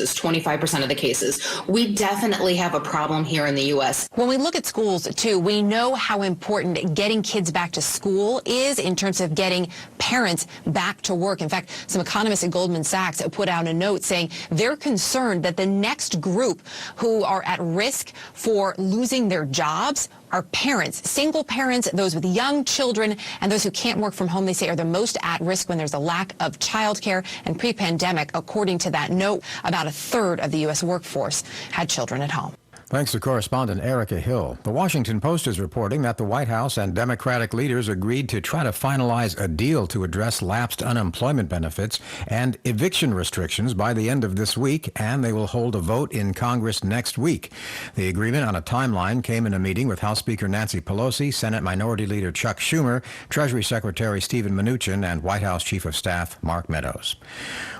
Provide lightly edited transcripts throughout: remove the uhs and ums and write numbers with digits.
is 25% of the cases. We definitely have a problem here in the U.S. When we look at schools, too, we know how important getting kids back to school is in terms of getting parents back to work. In fact, some economists at Goldman Sachs put out a note saying they're concerned that the next group who are at risk for losing their jobs are parents, single parents, those with young children, and those who can't work from home, they say, are the most at risk when there's a lack of childcare. And pre-pandemic, according to that note, about a third of the U.S. workforce had children at home. Thanks to correspondent Erica Hill. The Washington Post is reporting that the White House and Democratic leaders agreed to try to finalize a deal to address lapsed unemployment benefits and eviction restrictions by the end of this week, and they will hold a vote in Congress next week. The agreement on a timeline came in a meeting with House Speaker Nancy Pelosi, Senate Minority Leader Chuck Schumer, Treasury Secretary Stephen Mnuchin, and White House Chief of Staff Mark Meadows.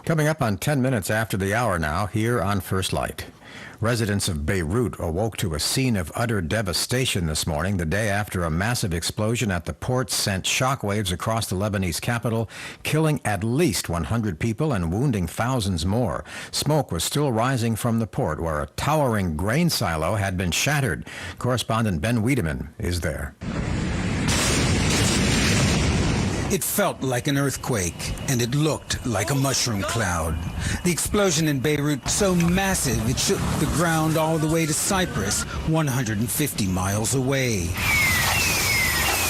Coming up on 10 minutes after the hour now, here on First Light. Residents of Beirut awoke to a scene of utter devastation this morning, the day after a massive explosion at the port sent shockwaves across the Lebanese capital, killing at least 100 people and wounding thousands more. Smoke was still rising from the port, where a towering grain silo had been shattered. Correspondent Ben Wiedemann is there. It felt like an earthquake, and it looked like a mushroom cloud. The explosion in Beirut so massive it shook the ground all the way to Cyprus, 150 miles away.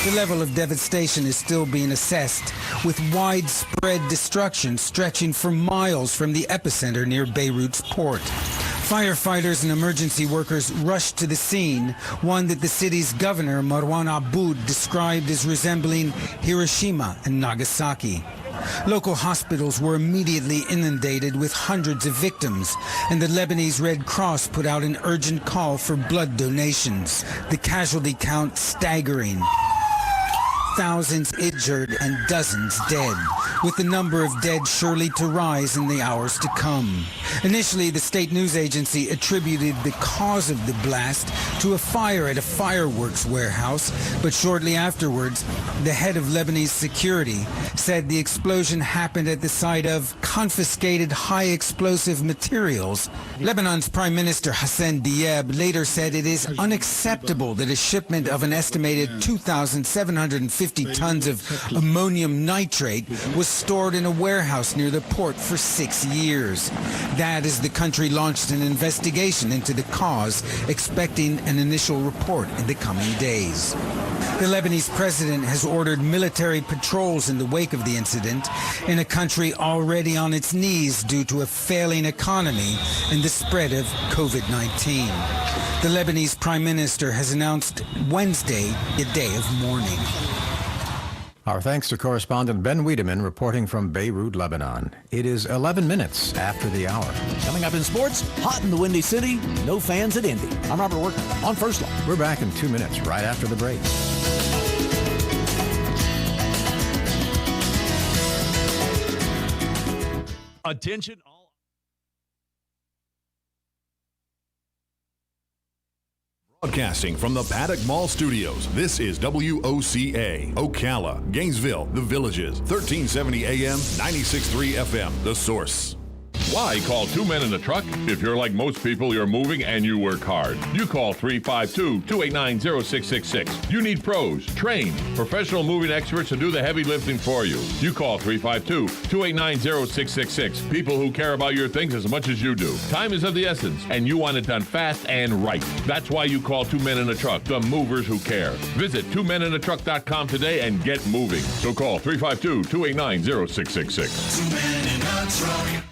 The level of devastation is still being assessed, with widespread destruction stretching for miles from the epicenter near Beirut's port. Firefighters and emergency workers rushed to the scene, one that the city's governor, Marwan Aboud, described as resembling Hiroshima and Nagasaki. Local hospitals were immediately inundated with hundreds of victims, and the Lebanese Red Cross put out an urgent call for blood donations, the casualty count staggering. Thousands injured and dozens dead, with the number of dead surely to rise in the hours to come. Initially, the state news agency attributed the cause of the blast to a fire at a fireworks warehouse, but shortly afterwards, the head of Lebanese security said the explosion happened at the site of confiscated high-explosive materials. Lebanon's Prime Minister Hassan Diab later said it is unacceptable that a shipment of an estimated 2,750 tons of ammonium nitrate was stored in a warehouse near the port for 6 years. That as the country launched an investigation into the cause, expecting an initial report in the coming days. The Lebanese president has ordered military patrols in the wake of the incident in a country already on its knees due to a failing economy and the spread of COVID-19. The Lebanese prime minister has announced Wednesday a day of mourning. Our thanks to correspondent Ben Wiedemann reporting from Beirut, Lebanon. It is 11 minutes after the hour. Coming up in sports, hot in the Windy City, no fans at Indy. I'm Robert Workman on First Light. We're back in 2 minutes, right after the break. Attention all. Broadcasting from the Paddock Mall Studios, this is WOCA, Ocala, Gainesville, The Villages, 1370 AM, 96.3 FM, The Source. Why call two men in a truck? If you're like most people, you're moving and you work hard. You call 352-289-0666. You need pros, trained, professional moving experts to do the heavy lifting for you. You call 352-289-0666. People who care about your things as much as you do. Time is of the essence, and you want it done fast and right. That's why you call Two Men in a Truck, the movers who care. Visit twomeninatruck.com today and get moving. So call 352-289-0666. 2 Men in a Truck.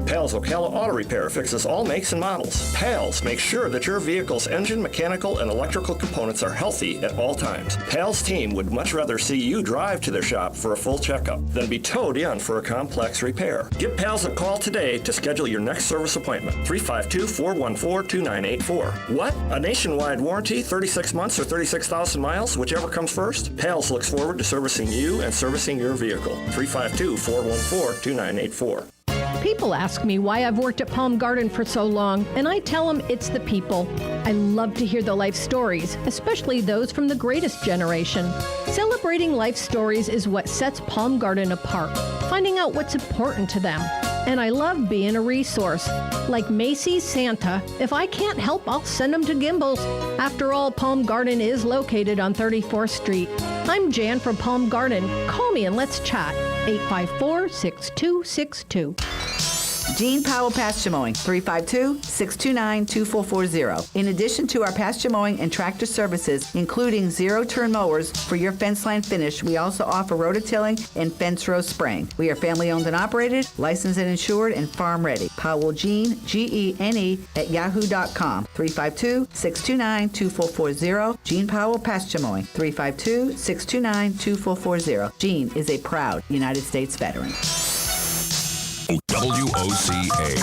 Pals Ocala Auto Repair fixes all makes and models. Pals makes sure that your vehicle's engine, mechanical, and electrical components are healthy at all times. Pals team would much rather see you drive to their shop for a full checkup than be towed in for a complex repair. Give Pals a call today to schedule your next service appointment. 352-414-2984. What? A nationwide warranty, 36 months or 36,000 miles, whichever comes first? Pals looks forward to servicing you and servicing your vehicle. 352-414-2984. People ask me why I've worked at Palm Garden for so long, and I tell them it's the people. I love to hear the life stories, especially those from the greatest generation. Celebrating life stories is what sets Palm Garden apart, finding out what's important to them. And I love being a resource. Like Macy's Santa, if I can't help, I'll send them to Gimbel's. After all, Palm Garden is located on 34th Street. I'm Jan from Palm Garden. Call me and let's chat. 854-6262. Gene Powell Pasture Mowing, 352-629-2440. In addition to our pasture mowing and tractor services, including zero-turn mowers for your fence line finish, we also offer rototilling and fence row spraying. We are family-owned and operated, licensed and insured, and farm-ready. Powell Gene, Gene, at yahoo.com. 352-629-2440. Gene Powell Pasture Mowing, 352-629-2440. Gene is a proud United States veteran. WOCA.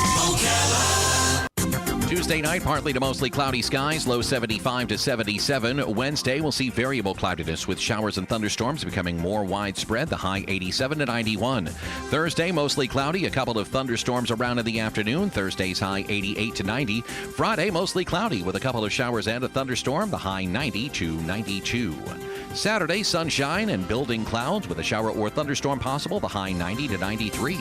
Tuesday night, partly to mostly cloudy skies, low 75 to 77. Wednesday, we'll see variable cloudiness with showers and thunderstorms becoming more widespread, the high 87 to 91. Thursday, mostly cloudy, a couple of thunderstorms around in the afternoon. Thursday's high 88 to 90. Friday, mostly cloudy with a couple of showers and a thunderstorm, the high 90 to 92. Saturday, sunshine and building clouds with a shower or thunderstorm possible, the high 90 to 93.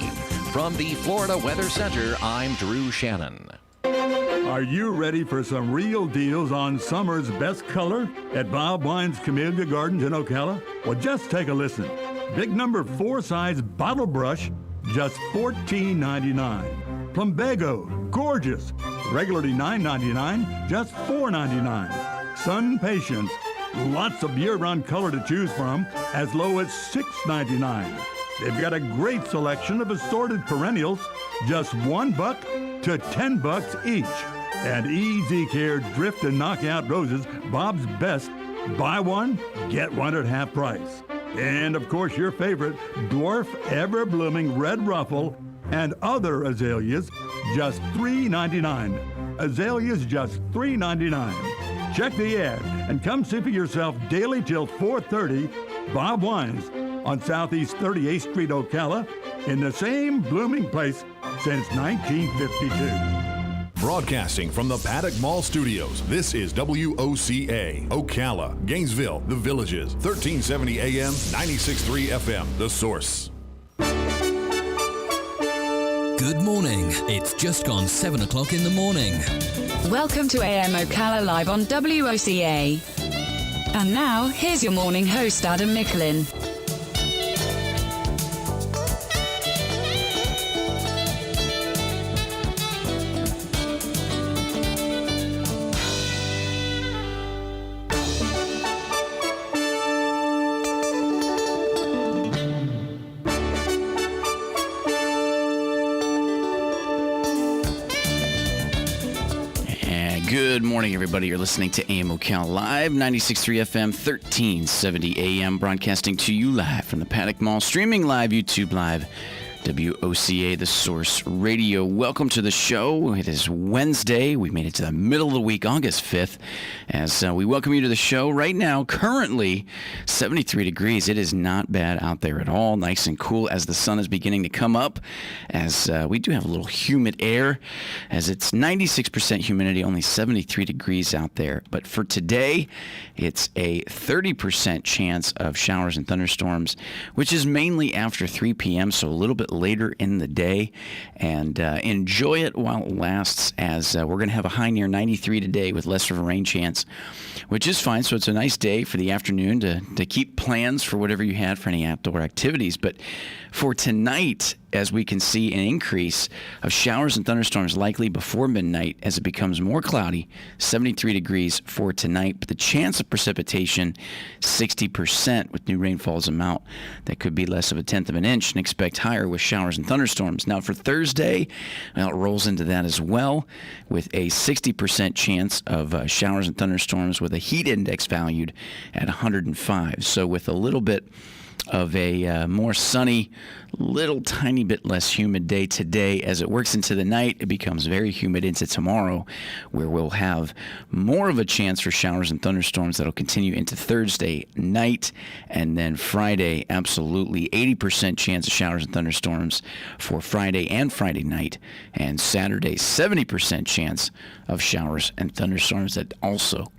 From the Florida Weather Center, I'm Drew Shannon. Are you ready for some real deals on summer's best color at Bob Wine's Camellia Gardens in Ocala? Well, just take a listen. Big number 4 size bottle brush, just $14.99. Plumbago, gorgeous, regularly $9.99, just $4.99. Sun Patience, lots of year-round color to choose from, as low as $6.99. They've got a great selection of assorted perennials, just $1 to $10 each. And Easy Care Drift and Knockout Roses, Bob's Best, buy one, get one at half price. And of course, your favorite Dwarf Ever-Blooming Red Ruffle and other azaleas, just $3.99. Azaleas, just $3.99. Check the ad and come see for yourself daily till 4:30. Bob Wines on Southeast 38th Street, Ocala, in the same blooming place since 1952. Broadcasting from the Paddock Mall Studios, this is WOCA, Ocala, Gainesville, The Villages, 1370 AM, 96.3 FM, The Source. Good morning. It's just gone 7 o'clock in the morning. Welcome to AM Ocala Live on WOCA. And now, here's your morning host, Adam Micklin. Good morning, everybody. You're listening to AM Ocala Live, 96.3 FM, 1370 AM, broadcasting to you live from the Paddock Mall, streaming live, YouTube Live, WOCA, The Source Radio. Welcome to the show. It is Wednesday. We made it to the middle of the week, August 5th, as we welcome you to the show. Right now, currently 73 degrees. It is not bad out there at all. Nice and cool as the sun is beginning to come up, as we do have a little humid air, as it's 96% humidity, only 73 degrees out there. But for today, it's a 30% chance of showers and thunderstorms, which is mainly after 3 p.m., so a little bit later in the day, and enjoy it while it lasts, as we're going to have a high near 93 today with less of a rain chance, which is fine. So it's a nice day for the afternoon to keep plans for whatever you had for any outdoor activities. But for tonight, as we can see an increase of showers and thunderstorms likely before midnight as it becomes more cloudy, 73 degrees for tonight, but the chance of precipitation, 60% with new rainfalls amount that could be less of a tenth of an inch, and expect higher with showers and thunderstorms. Now for Thursday, well, it rolls into that as well with a 60% chance of showers and thunderstorms with a heat index valued at 105. So with a little bit of a more sunny, little tiny bit less humid day today. As it works into the night, it becomes very humid into tomorrow, where we'll have more of a chance for showers and thunderstorms that'll continue into Thursday night, and then Friday, absolutely 80% chance of showers and thunderstorms for Friday and Friday night, and Saturday, 70% chance of showers and thunderstorms that also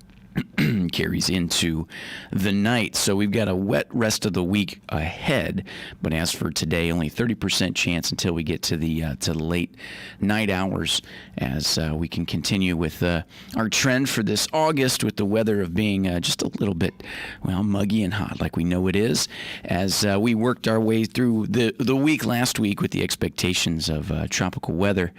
carries into the night. So we've got a wet rest of the week ahead. But as for today, only 30% chance until we get to the late night hours, as we can continue with our trend for this August, with the weather of being just a little bit, well, muggy and hot, like we know it is, as we worked our way through the week last week with the expectations of tropical weather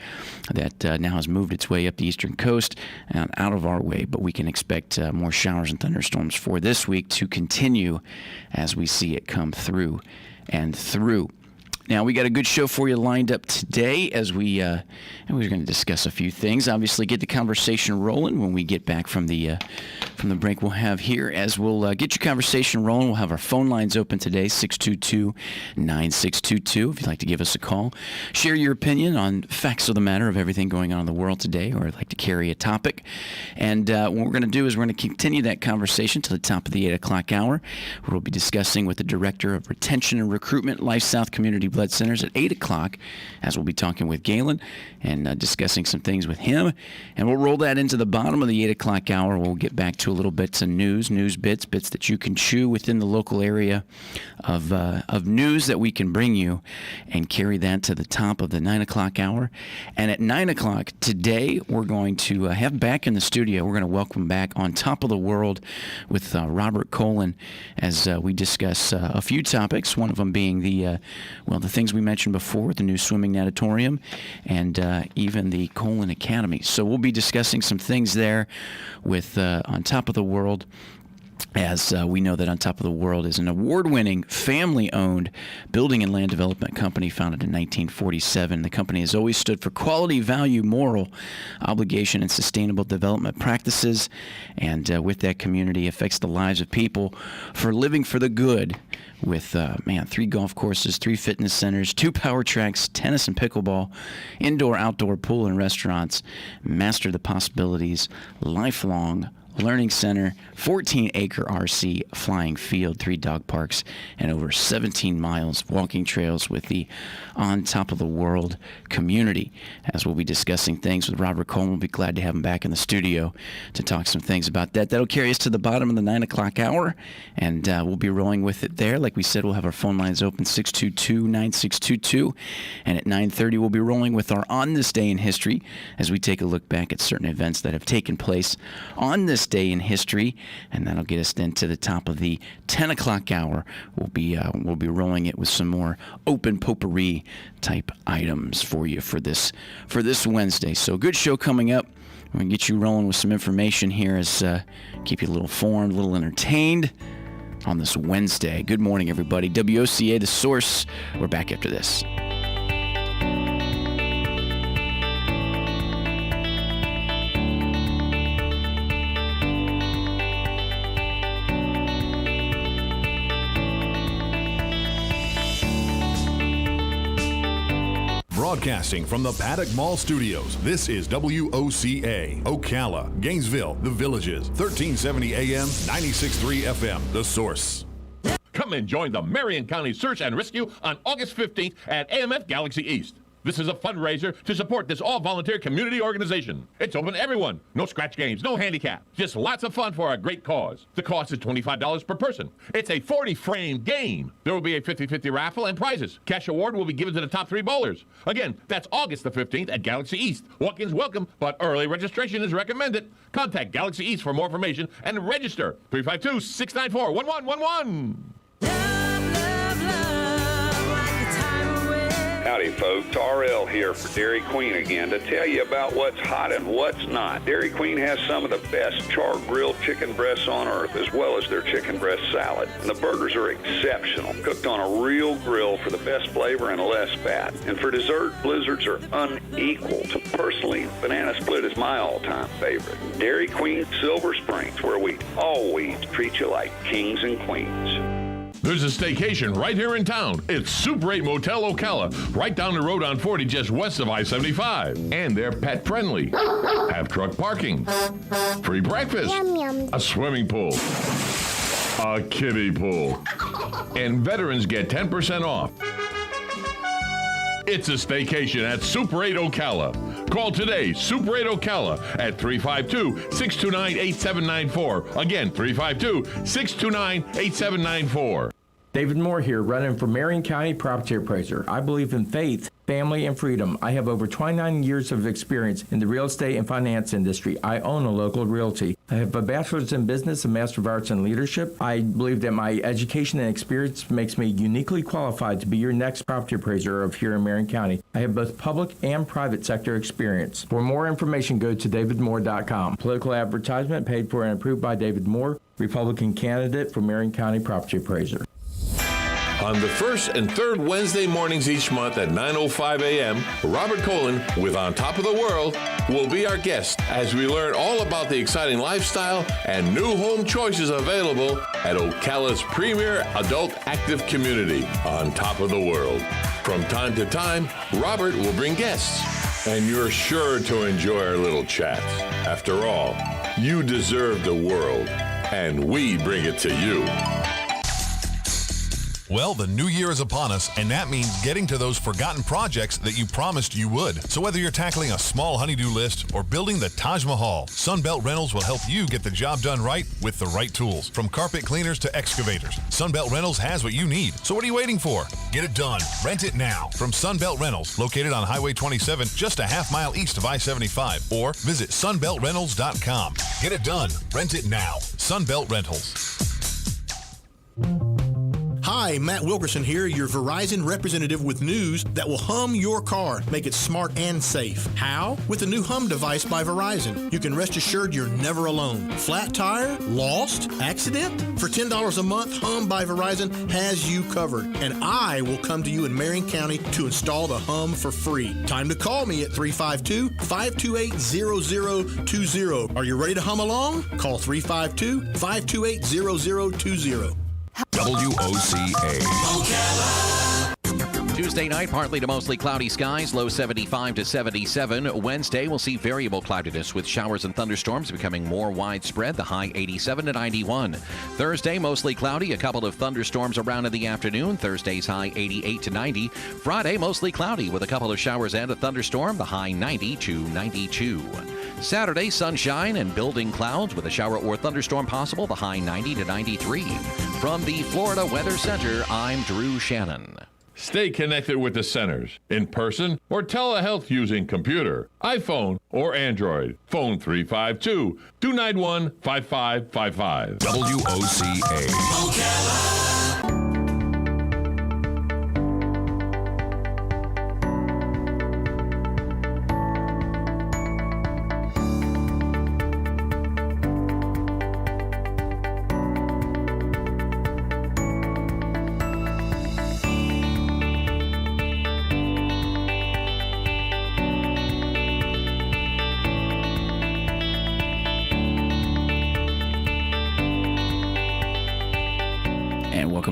that now has moved its way up the eastern coast and out of our way. But we can expect more showers and thunderstorms for this week to continue as we see it come through and through. Now, we got a good show for you lined up today as we're going to discuss a few things. Obviously, get the conversation rolling when we get back from the break we'll have here. As we'll get your conversation rolling, we'll have our phone lines open today, 622-9622, if you'd like to give us a call. Share your opinion on facts of the matter of everything going on in the world today, or like to carry a topic. And what we're going to do is we're going to continue that conversation to the top of the 8 o'clock hour, where we'll be discussing with the Director of Retention and Recruitment, Life South Community Blood Centers at 8 o'clock, as we'll be talking with Galen and discussing some things with him. And we'll roll that into the bottom of the 8 o'clock hour. We'll get back to a little bits of news bits that you can chew within the local area of news that we can bring you, and carry that to the top of the 9 o'clock hour. And at 9 o'clock today, we're going to have back in the studio, we're going to welcome back On Top of the World with Robert Colin, as we discuss a few topics, one of them being the things we mentioned before, the new swimming natatorium, and even the Colin Academy. So we'll be discussing some things there with On Top of the World, as we know that On Top of the World is an award-winning, family-owned building and land development company founded in 1947. The company has always stood for quality, value, moral obligation, and sustainable development practices, and with that, community affects the lives of people for living for the good, with 3 golf courses, 3 fitness centers, 2 power tracks, tennis and pickleball, indoor-outdoor pool and restaurants. Master the possibilities, lifelong learning center, 14-acre RC flying field, 3 dog parks, and over 17 miles of walking trails with the On Top of the World community. As we'll be discussing things with Robert Coleman, we'll be glad to have him back in the studio to talk some things about that. That'll carry us to the bottom of the 9 o'clock hour, and we'll be rolling with it there. Like we said, we'll have our phone lines open, 622-9622, and at 9:30 we'll be rolling with our On This Day in History, as we take a look back at certain events that have taken place on this day in history, and that'll get us then to the top of the 10 o'clock hour. We'll be rolling it with some more open potpourri type items for you for this Wednesday. So good show coming up. We're gonna get you rolling with some information here, as keep you a little informed, a little entertained on this Wednesday. Good morning, everybody. WOCA, The Source. We're back after this. Broadcasting from the Paddock Mall Studios, this is WOCA, Ocala, Gainesville, The Villages, 1370 AM, 96.3 FM, The Source. Come and join the Marion County Search and Rescue on August 15th at AMF Galaxy East. This is a fundraiser to support this all-volunteer community organization. It's open to everyone. No scratch games, no handicap. Just lots of fun for a great cause. The cost is $25 per person. It's a 40-frame game. There will be a 50-50 raffle and prizes. Cash award will be given to the top 3 bowlers. Again, that's August the 15th at Galaxy East. Walk-ins welcome, but early registration is recommended. Contact Galaxy East for more information and register. 352-694-1111. Howdy, folks. RL here for Dairy Queen again to tell you about what's hot and what's not. Dairy Queen has some of the best char-grilled chicken breasts on earth, as well as their chicken breast salad. And the burgers are exceptional, cooked on a real grill for the best flavor and less fat. And for dessert, blizzards are unequaled. Personally, banana split is my all-time favorite. Dairy Queen Silver Springs, where we always treat you like kings and queens. There's a staycation right here in town. It's Super 8 Motel Ocala, right down the road on 40, just west of I-75. And they're pet friendly. Have truck parking, free breakfast, a swimming pool, a kiddie pool, and veterans get 10% off. It's a staycation at Super 8 Ocala. Call today, Super 8 Ocala at 352-629-8794. Again, 352-629-8794. David Moore here, running for Marion County Property Appraiser. I believe in faith, family, and freedom. I have over 29 years of experience in the real estate and finance industry. I own a local realty. I have a bachelor's in business and master of arts in leadership. I believe that my education and experience makes me uniquely qualified to be your next property appraiser of here in Marion County. I have both public and private sector experience. For more information, go to davidmoore.com. Political advertisement paid for and approved by David Moore, Republican candidate for Marion County Property Appraiser. On the first and third Wednesday mornings each month at 9:05 a.m., Robert Colin with On Top of the World will be our guest as we learn all about the exciting lifestyle and new home choices available at Ocala's premier adult active community, On Top of the World. From time to time, Robert will bring guests, and you're sure to enjoy our little chats. After all, you deserve the world, and we bring it to you. Well, the new year is upon us, and that means getting to those forgotten projects that you promised you would. So whether you're tackling a small honey-do list or building the Taj Mahal, Sunbelt Rentals will help you get the job done right with the right tools. From carpet cleaners to excavators, Sunbelt Rentals has what you need. So what are you waiting for? Get it done. Rent it now from Sunbelt Rentals, located on Highway 27, just a half mile east of I-75, or visit sunbeltrentals.com. Get it done. Rent it now. Sunbelt Rentals. Hi, Matt Wilkerson here, your Verizon representative with news that will hum your car, make it smart and safe. How? With the new Hum device by Verizon. You can rest assured you're never alone. Flat tire? Lost? Accident? For $10 a month, Hum by Verizon has you covered. And I will come to you in Marion County to install the Hum for free. Time to call me at 352-528-0020. Are you ready to hum along? Call 352-528-0020. WOCA. Tuesday night, partly to mostly cloudy skies, low 75 to 77. Wednesday, we'll see variable cloudiness with showers and thunderstorms becoming more widespread, the high 87 to 91. Thursday, mostly cloudy, a couple of thunderstorms around in the afternoon. Thursday's high 88 to 90. Friday, mostly cloudy with a couple of showers and a thunderstorm, the high 90 to 92. Saturday, sunshine and building clouds with a shower or thunderstorm possible, the high 90 to 93. From the Florida Weather Center, I'm Drew Shannon. Stay connected with the centers, in person or telehealth using computer, iPhone, or Android. Phone 352-291-5555. WOCA.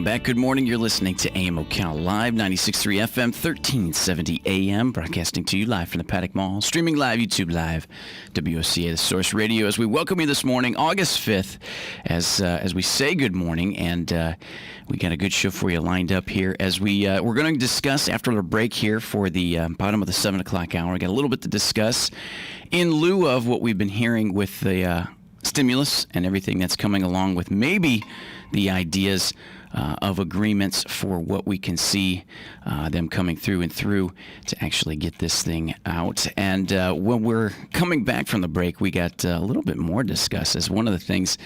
Back. Good morning. You're listening to AM Ocala Live, 96.3 FM, 1370 AM, broadcasting to you live from the Paddock Mall, streaming live, YouTube Live, WOCA, the Source Radio. As we welcome you this morning, August 5th, as we say good morning, and we got a good show for you lined up here. As we're going to discuss after the break here for the bottom of the 7 o'clock hour. We got a little bit to discuss in lieu of what we've been hearing with the stimulus and everything that's coming along with maybe the ideas of agreements for what we can see them coming through and through to actually get this thing out. And when we're coming back from the break, we got a little bit more to discuss. As one of the things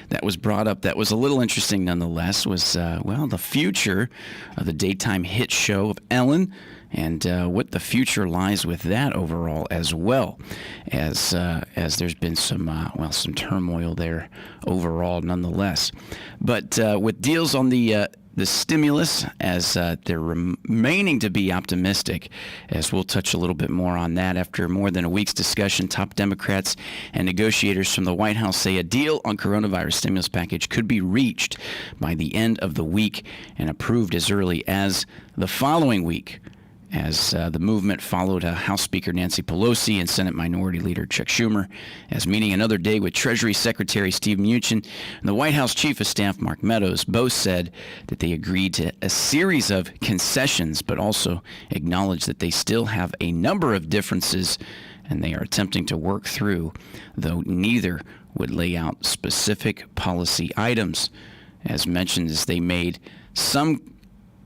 that was brought up that was a little interesting nonetheless was, the future of the daytime hit show of Ellen, and what the future lies with that overall, as well as there's been some turmoil there overall nonetheless. But with deals on the stimulus, as they're remaining to be optimistic, as we'll touch a little bit more on that after more than a week's discussion. Top Democrats and negotiators from the White House say a deal on coronavirus stimulus package could be reached by the end of the week and approved as early as the following week, as the movement followed House Speaker Nancy Pelosi and Senate Minority Leader Chuck Schumer, as meeting another day with Treasury Secretary Steve Mnuchin and the White House Chief of Staff Mark Meadows. Both said that they agreed to a series of concessions, but also acknowledged that they still have a number of differences and they are attempting to work through, though neither would lay out specific policy items. As mentioned, as they made some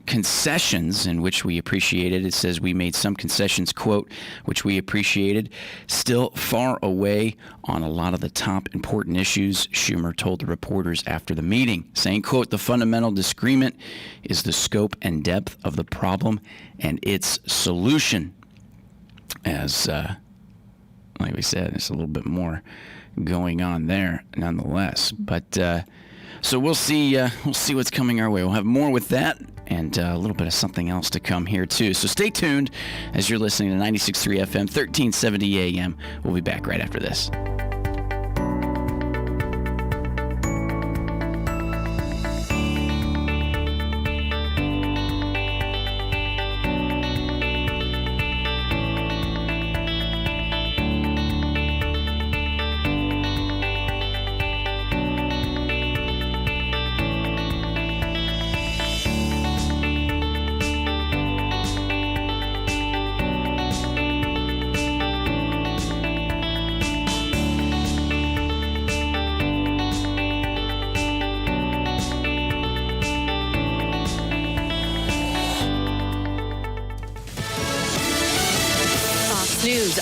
concessions, in which we appreciated. It says we made some concessions, quote, which we appreciated. Still far away on a lot of the top important issues, Schumer told the reporters after the meeting, saying, quote, the fundamental disagreement is the scope and depth of the problem and its solution. As, like we said, there's a little bit more going on there nonetheless. But so we'll see what's coming our way. We'll have more with that and a little bit of something else to come here too. So stay tuned as you're listening to 96.3 FM, 1370 AM. We'll be back right after this.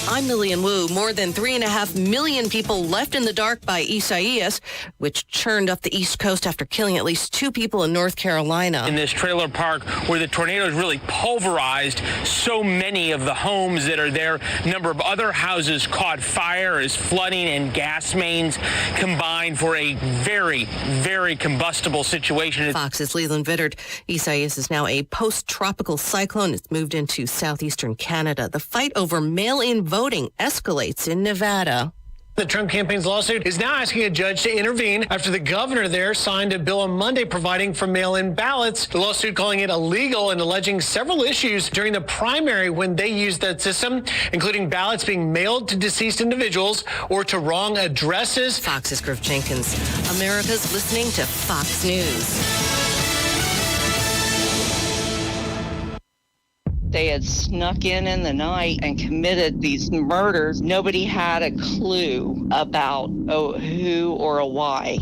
I'm Lillian Wu. More than 3.5 million people left in the dark by Isaias, which churned up the East Coast after killing at least 2 people in North Carolina. In this trailer park where the tornadoes really pulverized so many of the homes that are there, a number of other houses caught fire as flooding and gas mains combined for a very, very combustible situation. Fox's Leland Vittert. Isaias is now a post-tropical cyclone. It's moved into southeastern Canada. The fight over mail-in voting escalates in Nevada. The Trump campaign's lawsuit is now asking a judge to intervene after the governor there signed a bill on Monday providing for mail-in ballots. The lawsuit calling it illegal and alleging several issues during the primary when they used that system, including ballots being mailed to deceased individuals or to wrong addresses. Fox's Griff Jenkins. America's listening to Fox News. They had snuck in the night and committed these murders. Nobody had a clue about who or why.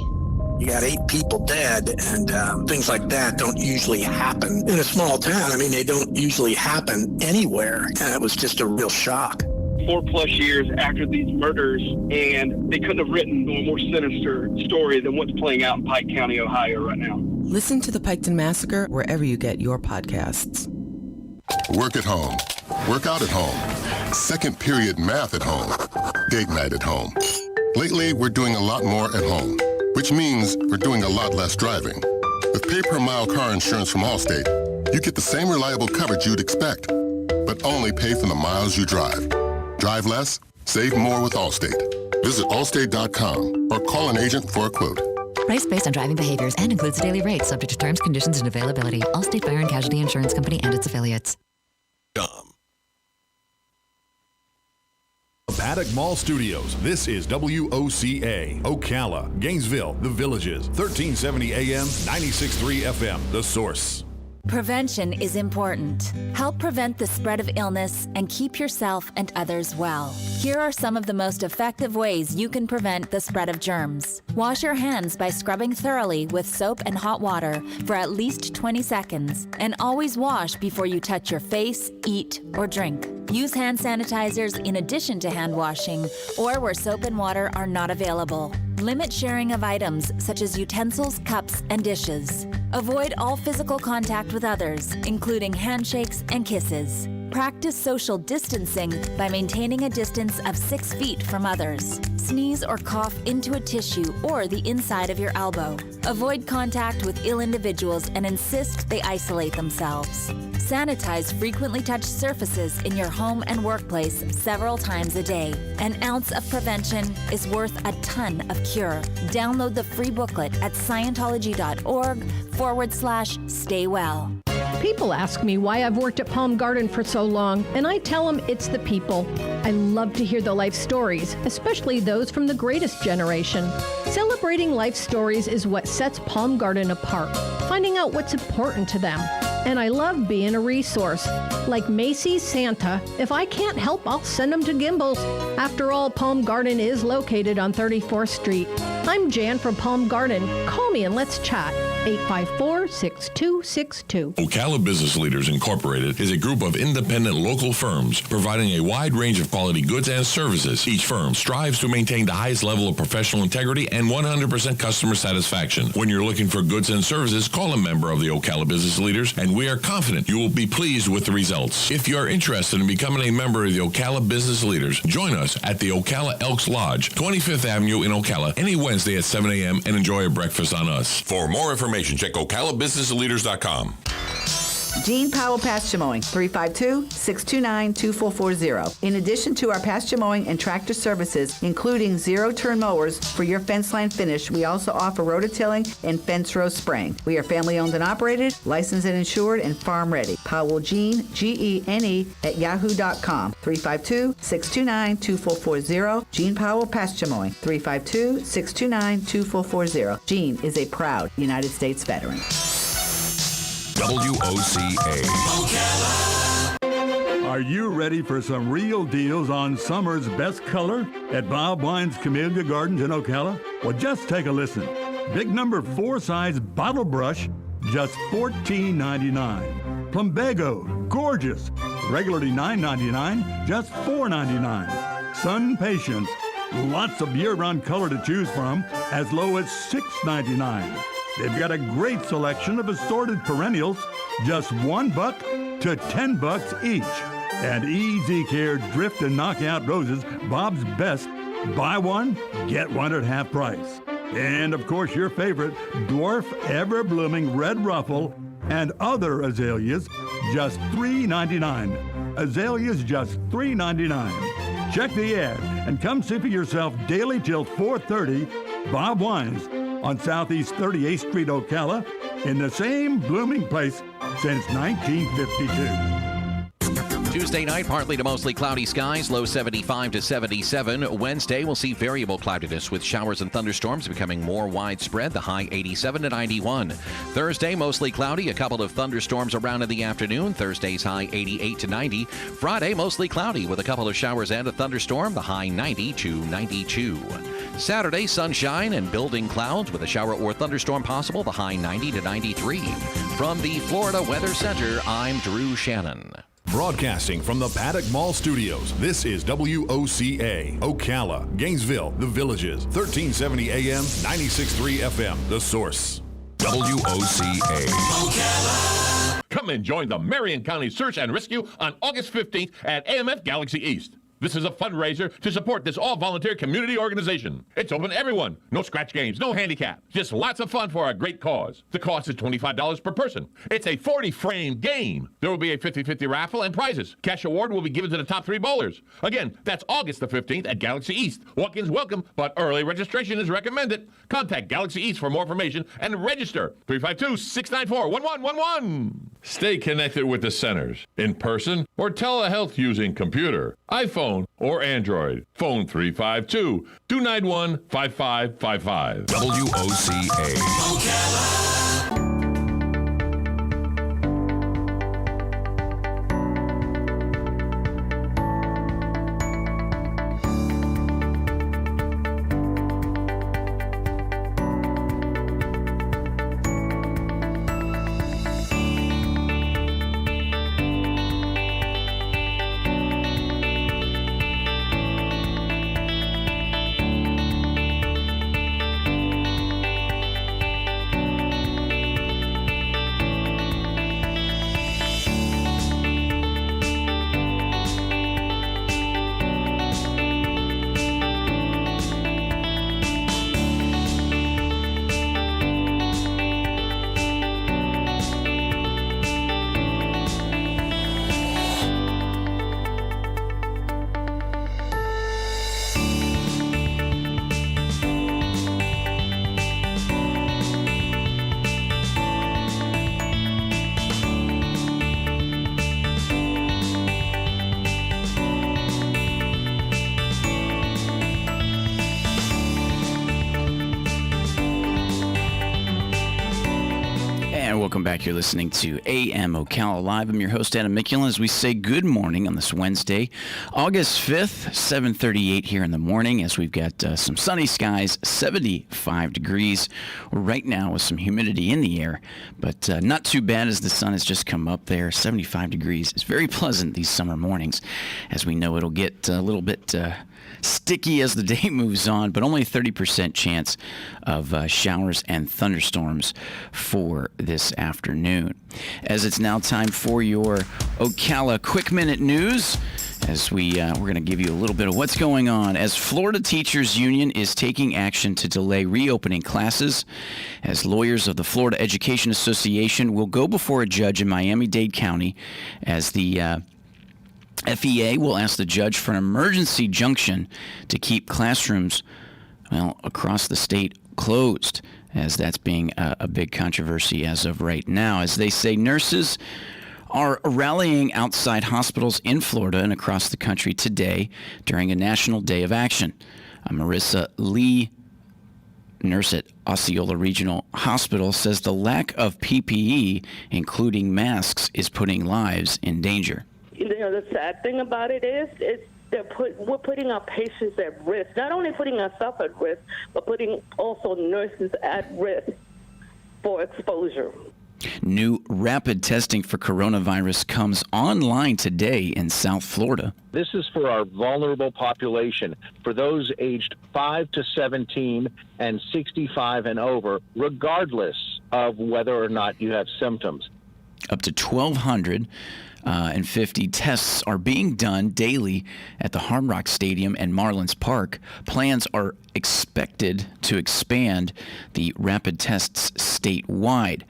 You got 8 people dead, and things like that don't usually happen in a small town. I mean, they don't usually happen anywhere, and it was just a real shock. 4+ years after these murders, and they couldn't have written a more sinister story than what's playing out in Pike County, Ohio right now. Listen to the Piketon Massacre wherever you get your podcasts. Work at home. Work out at home. Second period math at home. Date night at home. Lately, we're doing a lot more at home, which means we're doing a lot less driving. With pay-per-mile car insurance from Allstate, you get the same reliable coverage you'd expect, but only pay for the miles you drive. Drive less, save more with Allstate. Visit allstate.com or call an agent for a quote. Price based on driving behaviors and includes daily rates subject to terms, conditions, and availability. Allstate Fire and Casualty Insurance Company and its affiliates. Paddock Mall Studios. This is WOCA, Ocala, Gainesville, The Villages, 1370 AM, 96.3 FM, The Source. Prevention is important. Help prevent the spread of illness and keep yourself and others well. Here are some of the most effective ways you can prevent the spread of germs. Wash your hands by scrubbing thoroughly with soap and hot water for at least 20 seconds, and always wash before you touch your face, eat, or drink. Use hand sanitizers in addition to hand washing or where soap and water are not available. Limit sharing of items such as utensils, cups, and dishes. Avoid all physical contact with others, including handshakes and kisses. Practice social distancing by maintaining a distance of 6 feet from others. Sneeze or cough into a tissue or the inside of your elbow. Avoid contact with ill individuals and insist they isolate themselves. Sanitize frequently touched surfaces in your home and workplace several times a day. An ounce of prevention is worth a ton of cure. Download the free booklet at Scientology.org/stay well. People ask me why I've worked at Palm Garden for so long, and I tell them it's the people. I love to hear the life stories, especially those from the greatest generation. Celebrating life stories is what sets Palm Garden apart, finding out what's important to them. And I love being a resource. Like Macy's Santa, if I can't help, I'll send them to Gimbel's. After all, Palm Garden is located on 34th Street. I'm Jan from Palm Garden. Call me and let's chat. 854-6262. Ocala Business Leaders Incorporated is a group of independent local firms providing a wide range of quality goods and services. Each firm strives to maintain the highest level of professional integrity and 100% customer satisfaction. When you're looking for goods and services, call a member of the Ocala Business Leaders, and we are confident you will be pleased with the results. If you are interested in becoming a member of the Ocala Business Leaders, join us at the Ocala Elks Lodge, 25th Avenue in Ocala, any Wednesday at 7 a.m. and enjoy a breakfast on us. For more information, check OcalaBusinessLeaders.com. Gene Powell Pasture Mowing, 352-629-2440. In addition to our pasture mowing and tractor services, including zero-turn mowers for your fence line finish, we also offer rototilling and fence row spraying. We are family-owned and operated, licensed and insured, and farm-ready. Powell Gene, Gene, at yahoo.com. 352-629-2440. Gene Powell Pasture Mowing, 352-629-2440. Gene is a proud United States veteran. WOCA. Are you ready for some real deals on summer's best color at Bob Wine's Camellia Gardens in Ocala? Well, just take a listen. Big number 4 size bottle brush, just $14.99. Plumbago, gorgeous, regularly $9.99, just $4.99. Sun Patience, lots of year-round color to choose from, as low as $6.99. They've got a great selection of assorted perennials, just $1 to $10 each. And Easy Care Drift and Knockout Roses, Bob's best. Buy one, get one at half price. And of course, your favorite Dwarf Ever-Blooming Red Ruffle and other azaleas, just $3.99. Azaleas, just $3.99. Check the ad and come see for yourself daily till 4:30. Bob Wines on Southeast 38th Street, Ocala, in the same blooming place since 1952. Tuesday night, partly to mostly cloudy skies, low 75 to 77. Wednesday, we'll see variable cloudiness with showers and thunderstorms becoming more widespread, the high 87 to 91. Thursday, mostly cloudy, a couple of thunderstorms around in the afternoon. Thursday's high 88 to 90. Friday, mostly cloudy with a couple of showers and a thunderstorm, the high 90 to 92. Saturday, sunshine and building clouds with a shower or thunderstorm possible, the high 90 to 93. From the Florida Weather Center, I'm Drew Shannon. Broadcasting from the Paddock Mall Studios, this is WOCA, Ocala, Gainesville, The Villages, 1370 AM, 96.3 FM, The Source. WOCA. Ocala. Come and join the Marion County Search and Rescue on August 15th at AMF Galaxy East. This is a fundraiser to support this all-volunteer community organization. It's open to everyone. No scratch games, no handicap. Just lots of fun for a great cause. The cost is $25 per person. It's a 40-frame game. There will be a 50-50 raffle and prizes. Cash award will be given to the top 3 bowlers. Again, that's August the 15th at Galaxy East. Walk-ins welcome, but early registration is recommended. Contact Galaxy East for more information and register. 352-694-1111. Stay connected with the centers, in person or telehealth using computer, iPhone, or Android. Phone 352-291-5555. WOCA. Ocala. Welcome back. You're listening to AM Ocala Live. I'm your host, Adam Mickulin, as we say good morning on this Wednesday, August 5th, 7:38 here in the morning, as we've got some sunny skies, 75 degrees right now with some humidity in the air, but not too bad as the sun has just come up there. 75 degrees. It's very pleasant these summer mornings. As we know, it'll get a little bit sticky as the day moves on, but only a 30% chance of showers and thunderstorms for this afternoon. As it's now time for your Ocala Quick Minute News, as we're going to give you a little bit of what's going on, as Florida Teachers Union is taking action to delay reopening classes, as lawyers of the Florida Education Association will go before a judge in Miami-Dade County, as the FEA will ask the judge for an emergency injunction to keep classrooms, across the state closed, as that's being a big controversy as of right now. As they say, nurses are rallying outside hospitals in Florida and across the country today during a national day of action. Marissa Lee, nurse at Osceola Regional Hospital, says the lack of PPE, including masks, is putting lives in danger. The sad thing about it is we're putting our patients at risk, not only putting ourselves at risk, but putting also nurses at risk for exposure. New rapid testing for coronavirus comes online today in South Florida. This is for our vulnerable population, for those aged 5 to 17 and 65 and over, regardless of whether or not you have symptoms. Up to 1,250 tests are being done daily at the Hard Rock Stadium and Marlins Park. Plans are expected to expand the rapid tests statewide.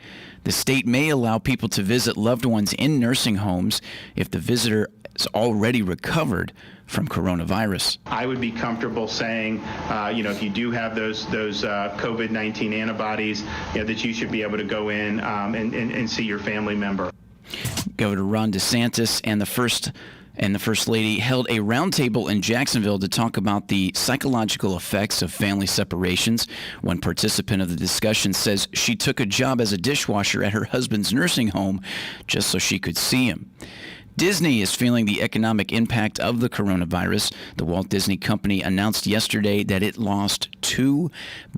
The state may allow people to visit loved ones in nursing homes if the visitor is already recovered from coronavirus. I would be comfortable saying, if you do have those COVID-19 antibodies, that you should be able to go in and see your family member. Governor Ron DeSantis and the First Lady held a roundtable in Jacksonville to talk about the psychological effects of family separations. One participant of the discussion says she took a job as a dishwasher at her husband's nursing home just so she could see him. Disney is feeling the economic impact of the coronavirus. The Walt Disney Company announced yesterday that it lost $2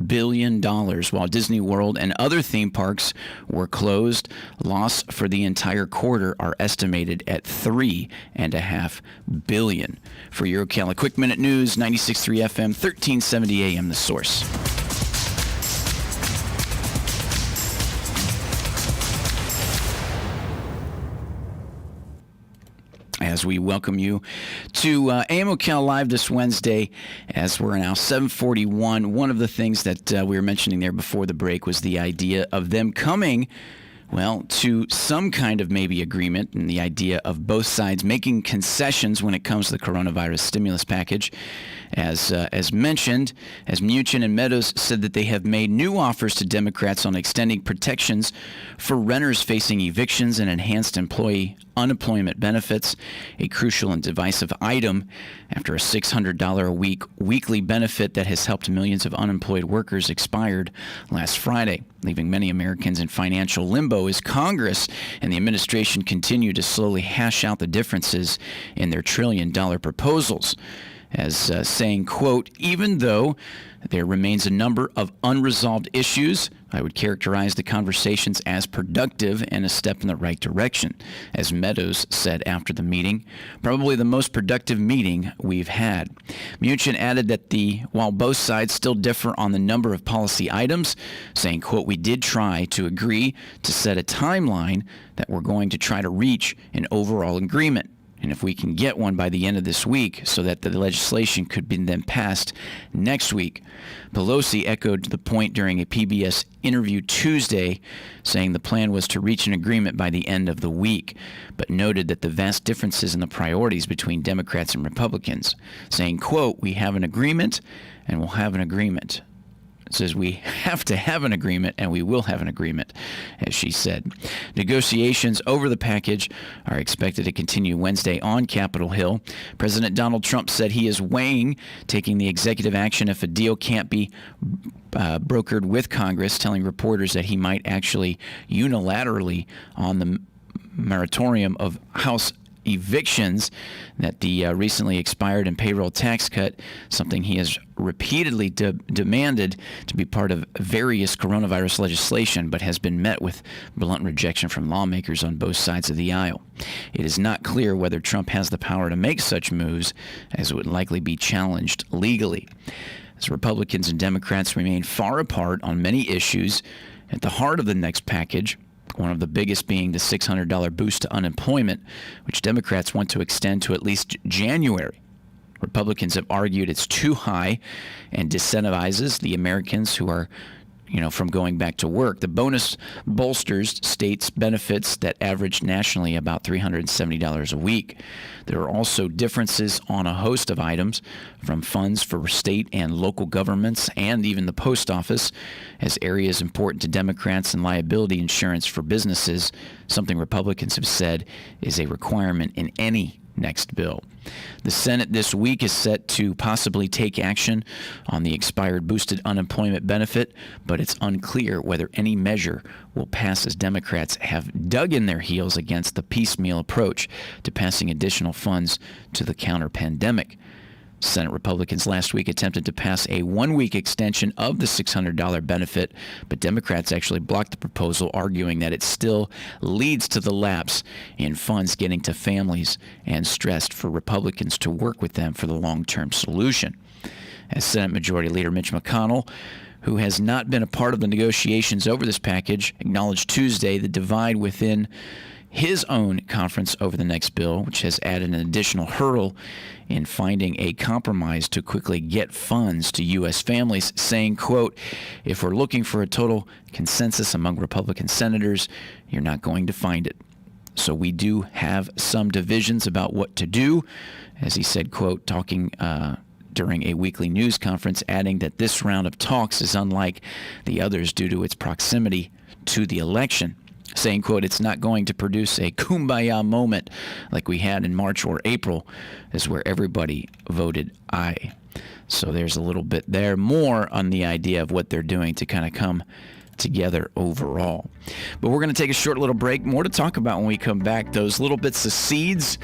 billion while Disney World and other theme parks were closed. Loss for the entire quarter are estimated at $3.5 billion. For your Ocala Quick Minute News, 96.3 FM, 1370 AM, The Source. As we welcome you to AM Ocala Live this Wednesday, as we're now 7:41. One of the things that we were mentioning there before the break was the idea of them coming, to some kind of maybe agreement, and the idea of both sides making concessions when it comes to the coronavirus stimulus package. As mentioned, as Mnuchin and Meadows said that they have made new offers to Democrats on extending protections for renters facing evictions and enhanced employee unemployment benefits, a crucial and divisive item after a $600 a week weekly benefit that has helped millions of unemployed workers expired last Friday, leaving many Americans in financial limbo as Congress and the administration continue to slowly hash out the differences in their trillion-dollar proposals. As saying, quote, even though there remains a number of unresolved issues, I would characterize the conversations as productive and a step in the right direction, as Meadows said after the meeting, probably the most productive meeting we've had. Mnuchin added that while both sides still differ on the number of policy items, saying, quote, we did try to agree to set a timeline that we're going to try to reach an overall agreement. And if we can get one by the end of this week so that the legislation could be then passed next week. Pelosi echoed the point during a PBS interview Tuesday, saying the plan was to reach an agreement by the end of the week, but noted that the vast differences in the priorities between Democrats and Republicans, saying, quote, we have an agreement and we'll have an agreement. says we have to have an agreement, and we will have an agreement, as she said. Negotiations over the package are expected to continue Wednesday on Capitol Hill. President Donald Trump said he is weighing taking the executive action if a deal can't be brokered with Congress, telling reporters that he might actually unilaterally on the moratorium of House evictions, that the recently expired and payroll tax cut, something he has repeatedly demanded to be part of various coronavirus legislation, but has been met with blunt rejection from lawmakers on both sides of the aisle. It is not clear whether Trump has the power to make such moves, as it would likely be challenged legally. As Republicans and Democrats remain far apart on many issues, at the heart of the next package, one of the biggest being the $600 boost to unemployment, which Democrats want to extend to at least January. Republicans have argued it's too high and disincentivizes the Americans who are, from going back to work. The bonus bolsters states' benefits that average nationally about $370 a week. There are also differences on a host of items, from funds for state and local governments and even the post office, as areas important to Democrats, and liability insurance for businesses, something Republicans have said is a requirement in any next bill. The Senate this week is set to possibly take action on the expired boosted unemployment benefit, but it's unclear whether any measure will pass, as Democrats have dug in their heels against the piecemeal approach to passing additional funds to the counter-pandemic. Senate Republicans last week attempted to pass a one-week extension of the $600 benefit, but Democrats actually blocked the proposal, arguing that it still leads to the lapse in funds getting to families and stressed for Republicans to work with them for the long-term solution. As Senate Majority Leader Mitch McConnell, who has not been a part of the negotiations over this package, acknowledged Tuesday the divide within his own conference over the next bill, which has added an additional hurdle in finding a compromise to quickly get funds to U.S. families, saying, quote, "If we're looking for a total consensus among Republican senators, you're not going to find it. So we do have some divisions about what to do," as he said, quote, talking during a weekly news conference, adding that this round of talks is unlike the others due to its proximity to the election, saying, quote, "It's not going to produce a kumbaya moment like we had in March or April, is where everybody voted aye." So there's a little bit there, more on the idea of what they're doing to kind of come together overall. But we're going to take a short little break. More to talk about when we come back. Those little bits of seeds,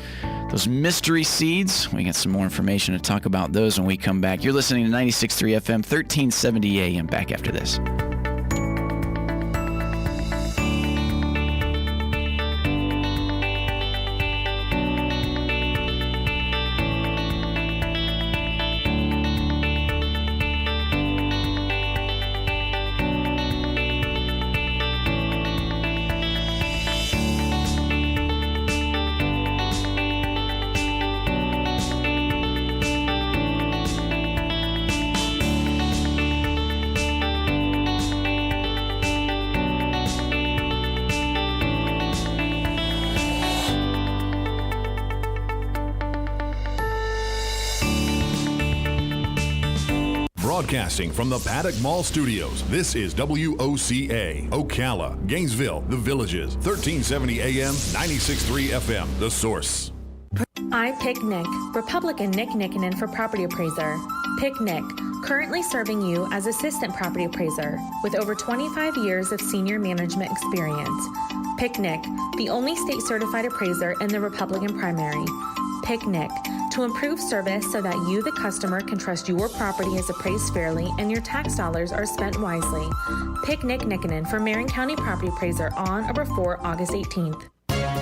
those mystery seeds, we got some more information to talk about those when we come back. You're listening to 96.3 FM, 1370 AM. Back after this. Broadcasting from the Paddock Mall Studios, this is WOCA, Ocala, Gainesville, The Villages, 1370 AM, 96.3 FM, The Source. I pick Nick, Republican Nick Nickinen for Property Appraiser. Pick Nick, currently serving you as Assistant Property Appraiser with over 25 years of senior management experience. Pick Nick, the only state certified appraiser in the Republican primary. Pick Nick, to improve service so that you, the customer, can trust your property is appraised fairly and your tax dollars are spent wisely. Pick Nick Nickinen for Marion County Property Appraiser on or before August 18th.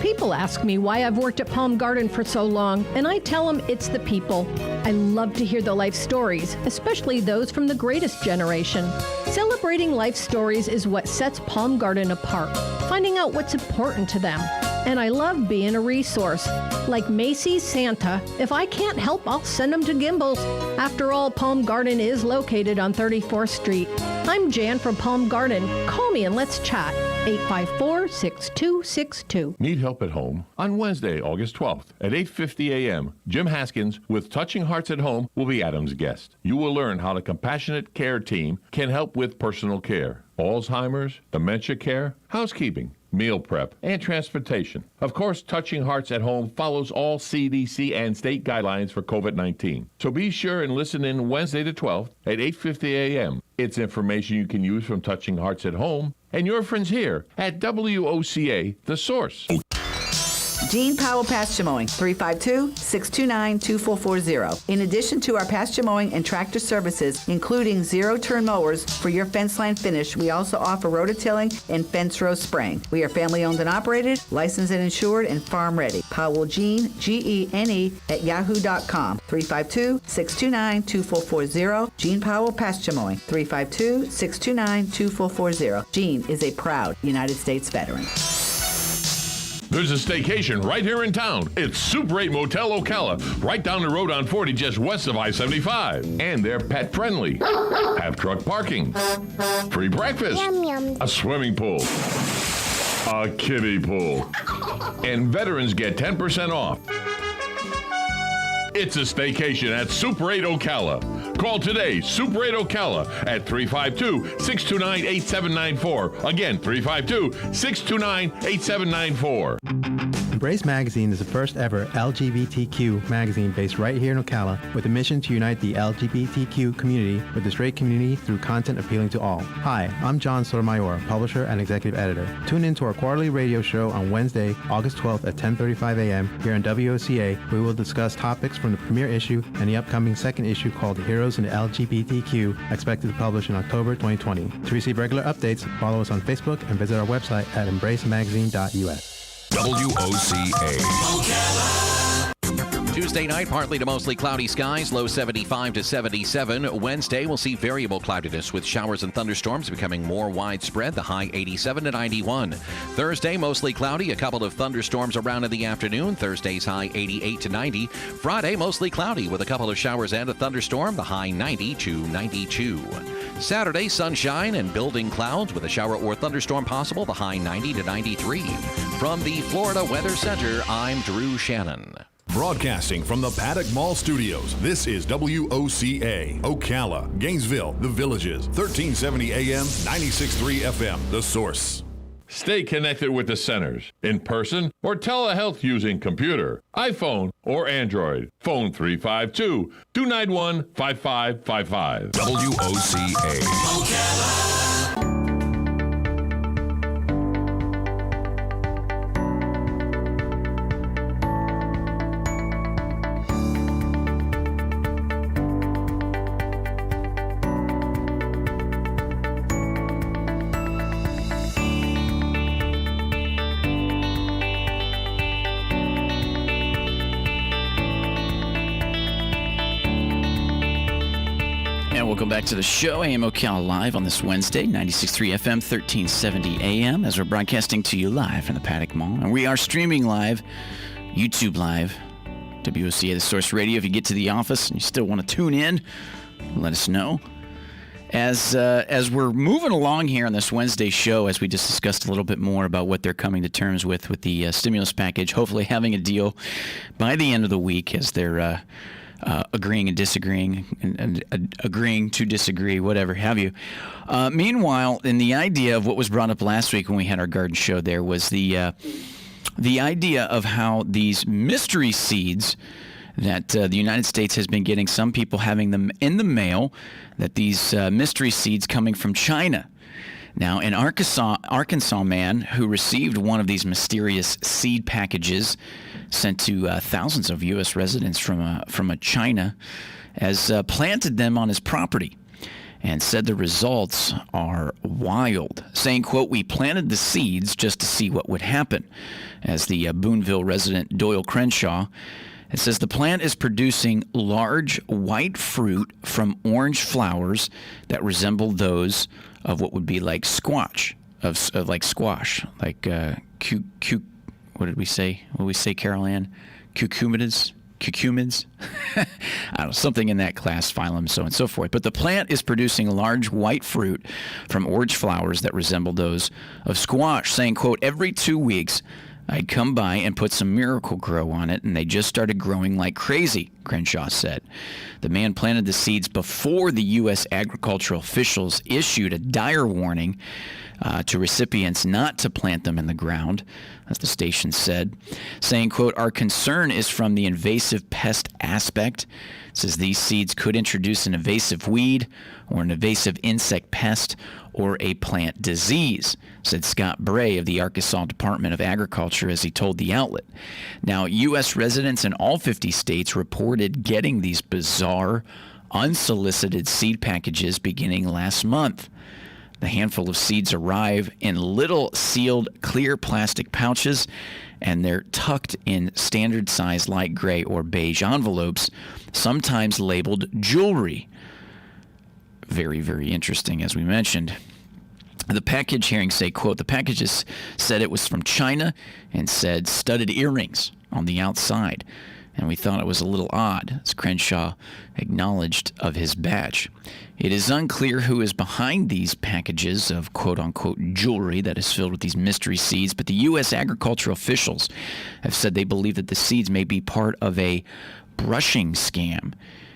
People ask me why I've worked at Palm Garden for so long, and I tell them it's the people. I love to hear the life stories, especially those from the greatest generation. Celebrating life stories is what sets Palm Garden apart, finding out what's important to them. And I love being a resource. Like Macy's Santa, if I can't help, I'll send them to Gimbel's. After all, Palm Garden is located on 34th Street. I'm Jan from Palm Garden. Call me and let's chat. 854-6262. Need help at home? On Wednesday, August 12th at 8:50 a.m., Jim Haskins with Touching Hearts at Home will be Adam's guest. You will learn how the compassionate care team can help with personal care, Alzheimer's, dementia care, housekeeping, meal prep, and transportation. Of course, Touching Hearts at Home follows all CDC and state guidelines for COVID-19. So be sure and listen in Wednesday the 12th at 8:50 a.m. It's information you can use from Touching Hearts at Home and your friends here at WOCA, The Source. Gene Powell Pasture Mowing, 352-629-2440. In addition to our pasture mowing and tractor services, including zero-turn mowers for your fence line finish, we also offer rototilling and fence row spraying. We are family-owned and operated, licensed and insured, and farm-ready. Powell Gene, Gene, at yahoo.com, 352-629-2440. Gene Powell Pasture Mowing, 352-629-2440. Gene is a proud United States veteran. There's a staycation right here in town. It's Super 8 Motel Ocala, right down the road on 40, just west of I-75. And they're pet friendly. Have truck parking, free breakfast, Yum, yum. a swimming pool, a kiddie pool, and veterans get 10% off. It's a staycation at Super 8 Ocala. Call today, Super 8 Ocala at 352-629-8794. Again, 352-629-8794. Embrace Magazine is the first ever LGBTQ magazine based right here in Ocala with a mission to unite the LGBTQ community with the straight community through content appealing to all. Hi, I'm John Sotomayor, publisher and executive editor. Tune in to our quarterly radio show on Wednesday, August 12th at 10:35 a.m. here on WOCA. We will discuss topics from the premiere issue and the upcoming second issue called Heroes in the LGBTQ, expected to publish in October 2020. To receive regular updates, follow us on Facebook and visit our website at embracemagazine.us. WOCA. Tuesday night, partly to mostly cloudy skies, low 75 to 77. Wednesday, we'll see variable cloudiness with showers and thunderstorms becoming more widespread, the high 87 to 91. Thursday, mostly cloudy, a couple of thunderstorms around in the afternoon. Thursday's high 88 to 90. Friday, mostly cloudy with a couple of showers and a thunderstorm, the high 90 to 92. Saturday, sunshine and building clouds with a shower or thunderstorm possible, the high 90 to 93. From the Florida Weather Center, I'm Drew Shannon. Broadcasting from the Paddock Mall Studios, this is WOCA, Ocala, Gainesville, The Villages, 1370 AM, 96.3 FM, The Source. Stay connected with the centers, in person or telehealth using computer, iPhone, or Android. Phone 352-291-5555. WOCA. Welcome back to the show, AM Ocala Live on this Wednesday, 96.3 FM, 1370 AM, as we're broadcasting to you live from the Paddock Mall. And we are streaming live, YouTube Live, WOCA, The Source Radio. If you get to the office and you still want to tune in, let us know. As we're moving along here on this Wednesday show, as we just discussed a little bit more about what they're coming to terms with the stimulus package, hopefully having a deal by the end of the week as they're agreeing and disagreeing and agreeing to disagree, whatever have you. Meanwhile, in the idea of what was brought up last week when we had our garden show, there was the idea of how these mystery seeds that the United States has been getting, some people having them in the mail, that these mystery seeds coming from China. Now, an Arkansas man who received one of these mysterious seed packages sent to thousands of U.S. residents from China has planted them on his property and said the results are wild, saying, quote, "We planted the seeds just to see what would happen." As the Boonville resident Doyle Crenshaw, it says the plant is producing large white fruit from orange flowers that resemble those of what would be like squash, like squash, like what did we say? What did we say, Carol Ann? Cucumidas? curcumins, I don't know, something in that class, phylum, so on and so forth. But the plant is producing large white fruit from orange flowers that resemble those of squash, saying, quote, every 2 weeks I'd come by and put some Miracle-Gro on it, and they just started growing like crazy, Crenshaw said. The man planted the seeds before the U.S. agricultural officials issued a dire warning to recipients not to plant them in the ground, as the station said, saying, quote, our concern is from the invasive pest aspect. It says these seeds could introduce an invasive weed or an invasive insect pest or a plant disease, said Scott Bray of the Arkansas Department of Agriculture as he told the outlet. Now, U.S. residents in all 50 states reported getting these bizarre, unsolicited seed packages beginning last month. The handful of seeds arrive in little sealed clear plastic pouches, and they're tucked in standard size light gray or beige envelopes, sometimes labeled jewelry. Very, very interesting, as we mentioned. The package hearings say, quote, the packages said it was from China and said studded earrings on the outside. And we thought it was a little odd, as Crenshaw acknowledged of his batch. It is unclear who is behind these packages of quote-unquote jewelry that is filled with these mystery seeds, but the U.S. agricultural officials have said they believe that the seeds may be part of a brushing scam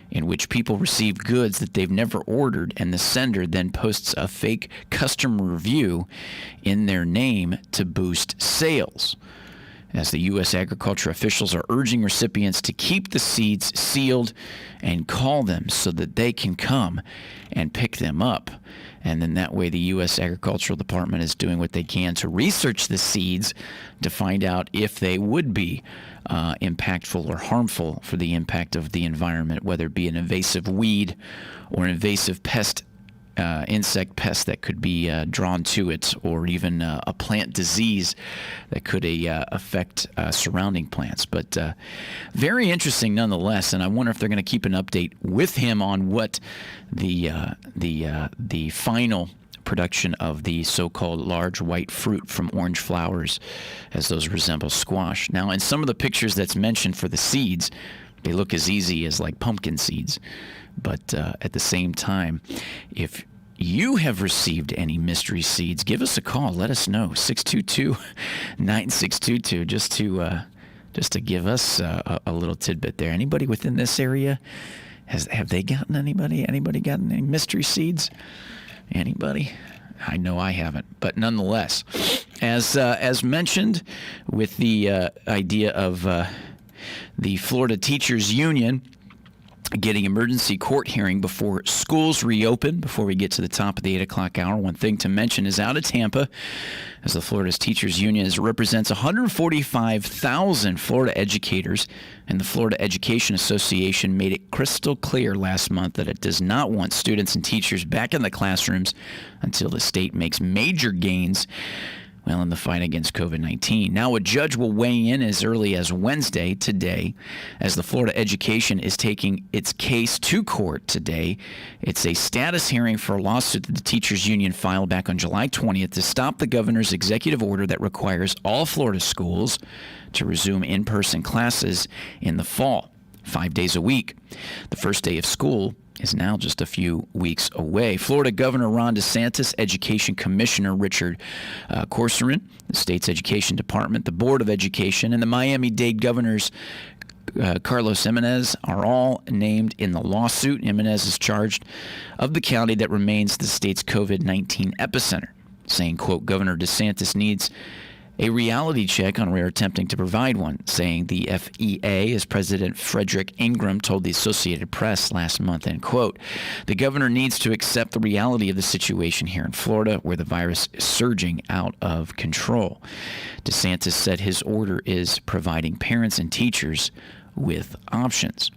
in which people receive goods that they've never ordered, and the sender then posts a fake customer review in their name to boost sales. As the U.S. agriculture officials are urging recipients to keep the seeds sealed and call them so that they can come and pick them up. And then that way the U.S. Agricultural Department is doing what they can to research the seeds to find out if they would be impactful or harmful for the impact of the environment, whether it be an invasive weed or an invasive pest, insect pest that could be drawn to it, or even a plant disease that could affect surrounding plants. But very interesting nonetheless, and I wonder if they're going to keep an update with him on what the final production of the so-called large white fruit from orange flowers, as those resemble squash. Now, in some of the pictures that's mentioned for the seeds, they look as easy as like pumpkin seeds. But at the same time, if you have received any mystery seeds, give us a call. Let us know. 622-9622, just to give us a little tidbit there. Anybody within this area, have they gotten anybody? Anybody gotten any mystery seeds? Anybody? I know I haven't. But nonetheless, as mentioned, with the idea of the Florida Teachers Union getting emergency court hearing before schools reopen, before we get to the top of the 8 o'clock hour, one thing to mention is out of Tampa, as the Florida's Teachers Union represents 145,000 Florida educators, and the Florida Education Association made it crystal clear last month that it does not want students and teachers back in the classrooms until the state makes major gains in the fight against COVID-19. Now, a judge will weigh in as early as Wednesday, today, as the Florida Education is taking its case to court today. It's a status hearing for a lawsuit that the Teachers Union filed back on July 20th to stop the governor's executive order that requires all Florida schools to resume in-person classes in the fall, 5 days a week. The first day of school is now just a few weeks away. Florida Governor Ron DeSantis, Education Commissioner Richard Corcoran, the state's education department, the Board of Education, and the Miami-Dade governors Carlos Jimenez are all named in the lawsuit. Jimenez is charged of the county that remains the state's COVID-19 epicenter, saying, quote, Governor DeSantis needs a reality check on rare attempting to provide one, saying the FEA, as President Frederick Ingram told the Associated Press last month, end quote. The governor needs to accept the reality of the situation here in Florida, where the virus is surging out of control. DeSantis said his order is providing parents and teachers with options,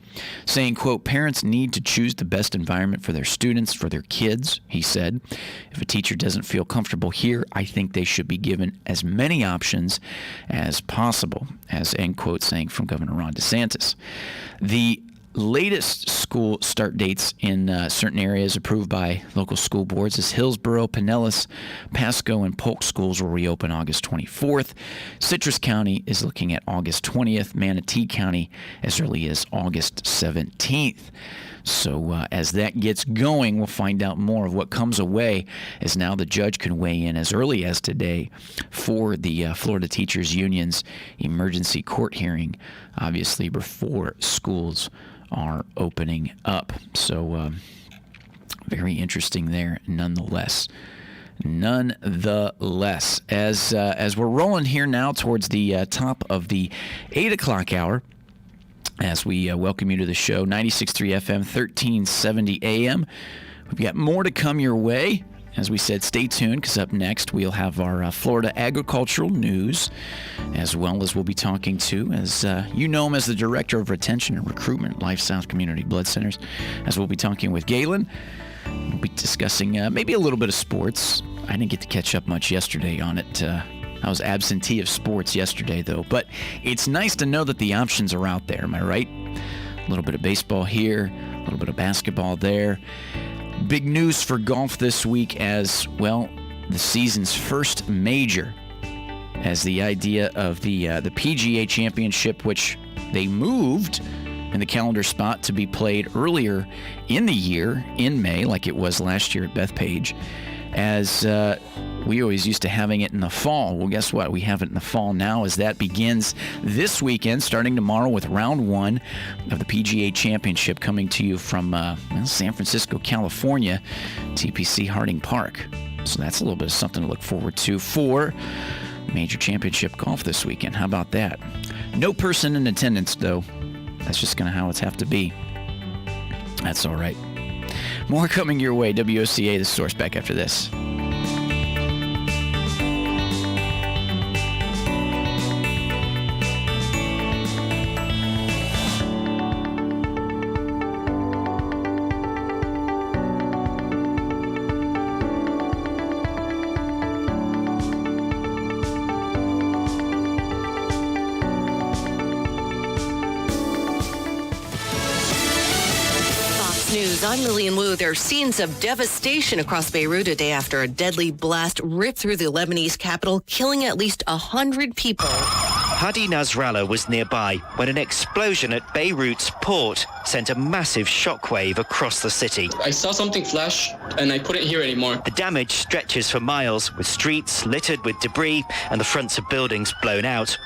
saying, quote, parents need to choose the best environment for their students, for their kids, he said. If a teacher doesn't feel comfortable here, I think they should be given as many options as possible, as end quote saying from Governor Ron DeSantis. The latest school start dates in certain areas approved by local school boards is Hillsborough, Pinellas, Pasco, and Polk schools will reopen August 24th. Citrus County is looking at August 20th. Manatee County as early as August 17th. So as that gets going, we'll find out more of what comes away, as now the judge can weigh in as early as today for the Florida Teachers Union's emergency court hearing, obviously before schools are opening up. So very interesting there nonetheless. As we're rolling here now towards the top of the 8 o'clock hour, as we welcome you to the show, 96.3 FM, 1370 AM. We've got more to come your way. As we said, stay tuned, because up next we'll have our Florida agricultural news, as well as we'll be talking to, as you know him as the Director of Retention and Recruitment, Life South Community Blood Centers, as we'll be talking with Galen. We'll be discussing maybe a little bit of sports. I didn't get to catch up much yesterday on it. I was absentee of sports yesterday, though. But it's nice to know that the options are out there, am I right? A little bit of baseball here, a little bit of basketball there. Big news for golf this week as, well, the season's first major, as the idea of the PGA Championship, which they moved in the calendar spot to be played earlier in the year, in May, like it was last year at Bethpage, as we always used to having it in the fall. Well, guess what? We have it in the fall now, as that begins this weekend, starting tomorrow with round 1 of the PGA Championship, coming to you from San Francisco, California, TPC Harding Park. So that's a little bit of something to look forward to for major championship golf this weekend. How about that? No person in attendance, though. That's just kind of how it's have to be. That's all right. More coming your way. WOCA, the source, back after this. I'm Lillian Wu. There are scenes of devastation across Beirut a day after a deadly blast ripped through the Lebanese capital, killing at least 100 people. Hadi Nasrallah was nearby when an explosion at Beirut's port sent a massive shockwave across the city. I saw something flash and I couldn't hear anymore. The damage stretches for miles, with streets littered with debris and the fronts of buildings blown out.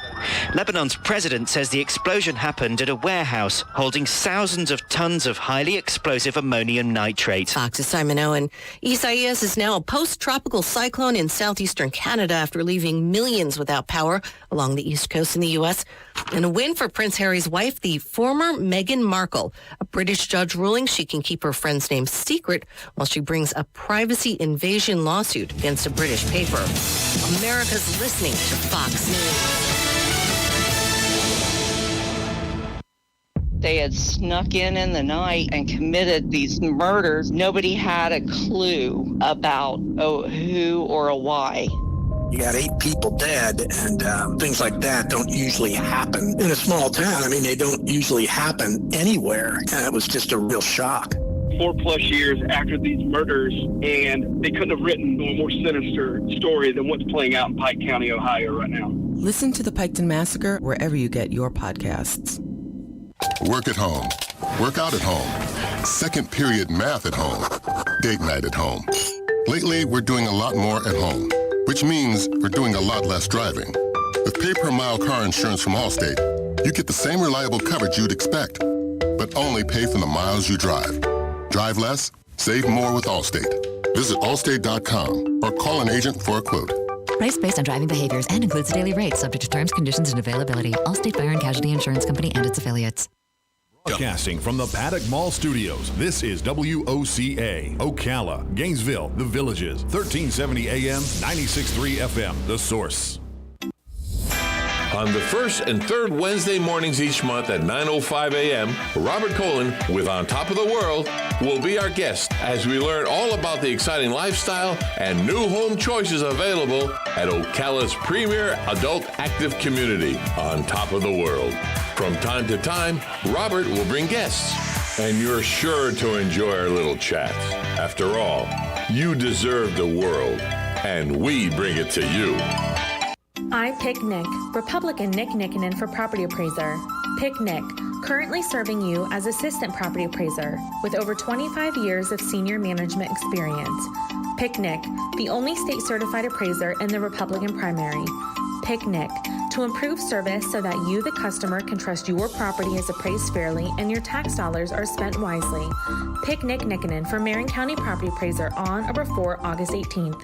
Lebanon's president says the explosion happened at a warehouse holding thousands of tons of highly explosive ammonium nitrate. Fox's Simon Owen. Isaias is now a post-tropical cyclone in southeastern Canada after leaving millions without power along the east coast in the U.S. And a win for Prince Harry's wife, the former Meghan Markle. A British judge ruling she can keep her friend's name secret while she brings a privacy invasion lawsuit against a British paper. America's listening to Fox News. They had snuck in the night and committed these murders. Nobody had a clue about who or a why. You got 8 people dead, and things like that don't usually happen in a small town. I mean, they don't usually happen anywhere, and it was just a real shock. 4+ years after these murders, and they couldn't have written a more sinister story than what's playing out in Pike County, Ohio right now. Listen to the Piketon Massacre wherever you get your podcasts. Work at home. Work out at home. Second period math at home. Date night at home. Lately, we're doing a lot more at home, which means we're doing a lot less driving. With pay-per-mile car insurance from Allstate, you get the same reliable coverage you'd expect, but only pay for the miles you drive. Drive less, save more with Allstate. Visit allstate.com or call an agent for a quote. Price based on driving behaviors and includes a daily rate subject to terms, conditions, and availability. Allstate Fire and Casualty Insurance Company and its affiliates. Broadcasting from the Paddock Mall Studios, this is WOCA, Ocala, Gainesville, The Villages, 1370 AM, 96.3 FM, The Source. On the first and third Wednesday mornings each month at 9:05 a.m., Robert Colin with On Top of the World will be our guest as we learn all about the exciting lifestyle and new home choices available at Ocala's premier adult active community, On Top of the World. From time to time, Robert will bring guests, and you're sure to enjoy our little chats. After all, you deserve the world, and we bring it to you. I Pick Nick, Republican Nick Nickinen for property appraiser. Pick Nick, currently serving you as assistant property appraiser with over 25 years of senior management experience. Pick Nick, the only state certified appraiser in the Republican primary. Pick Nick, to improve service so that you, the customer, can trust your property is appraised fairly and your tax dollars are spent wisely. Pick Nick Nickinen for Marion County Property Appraiser on or before August 18th.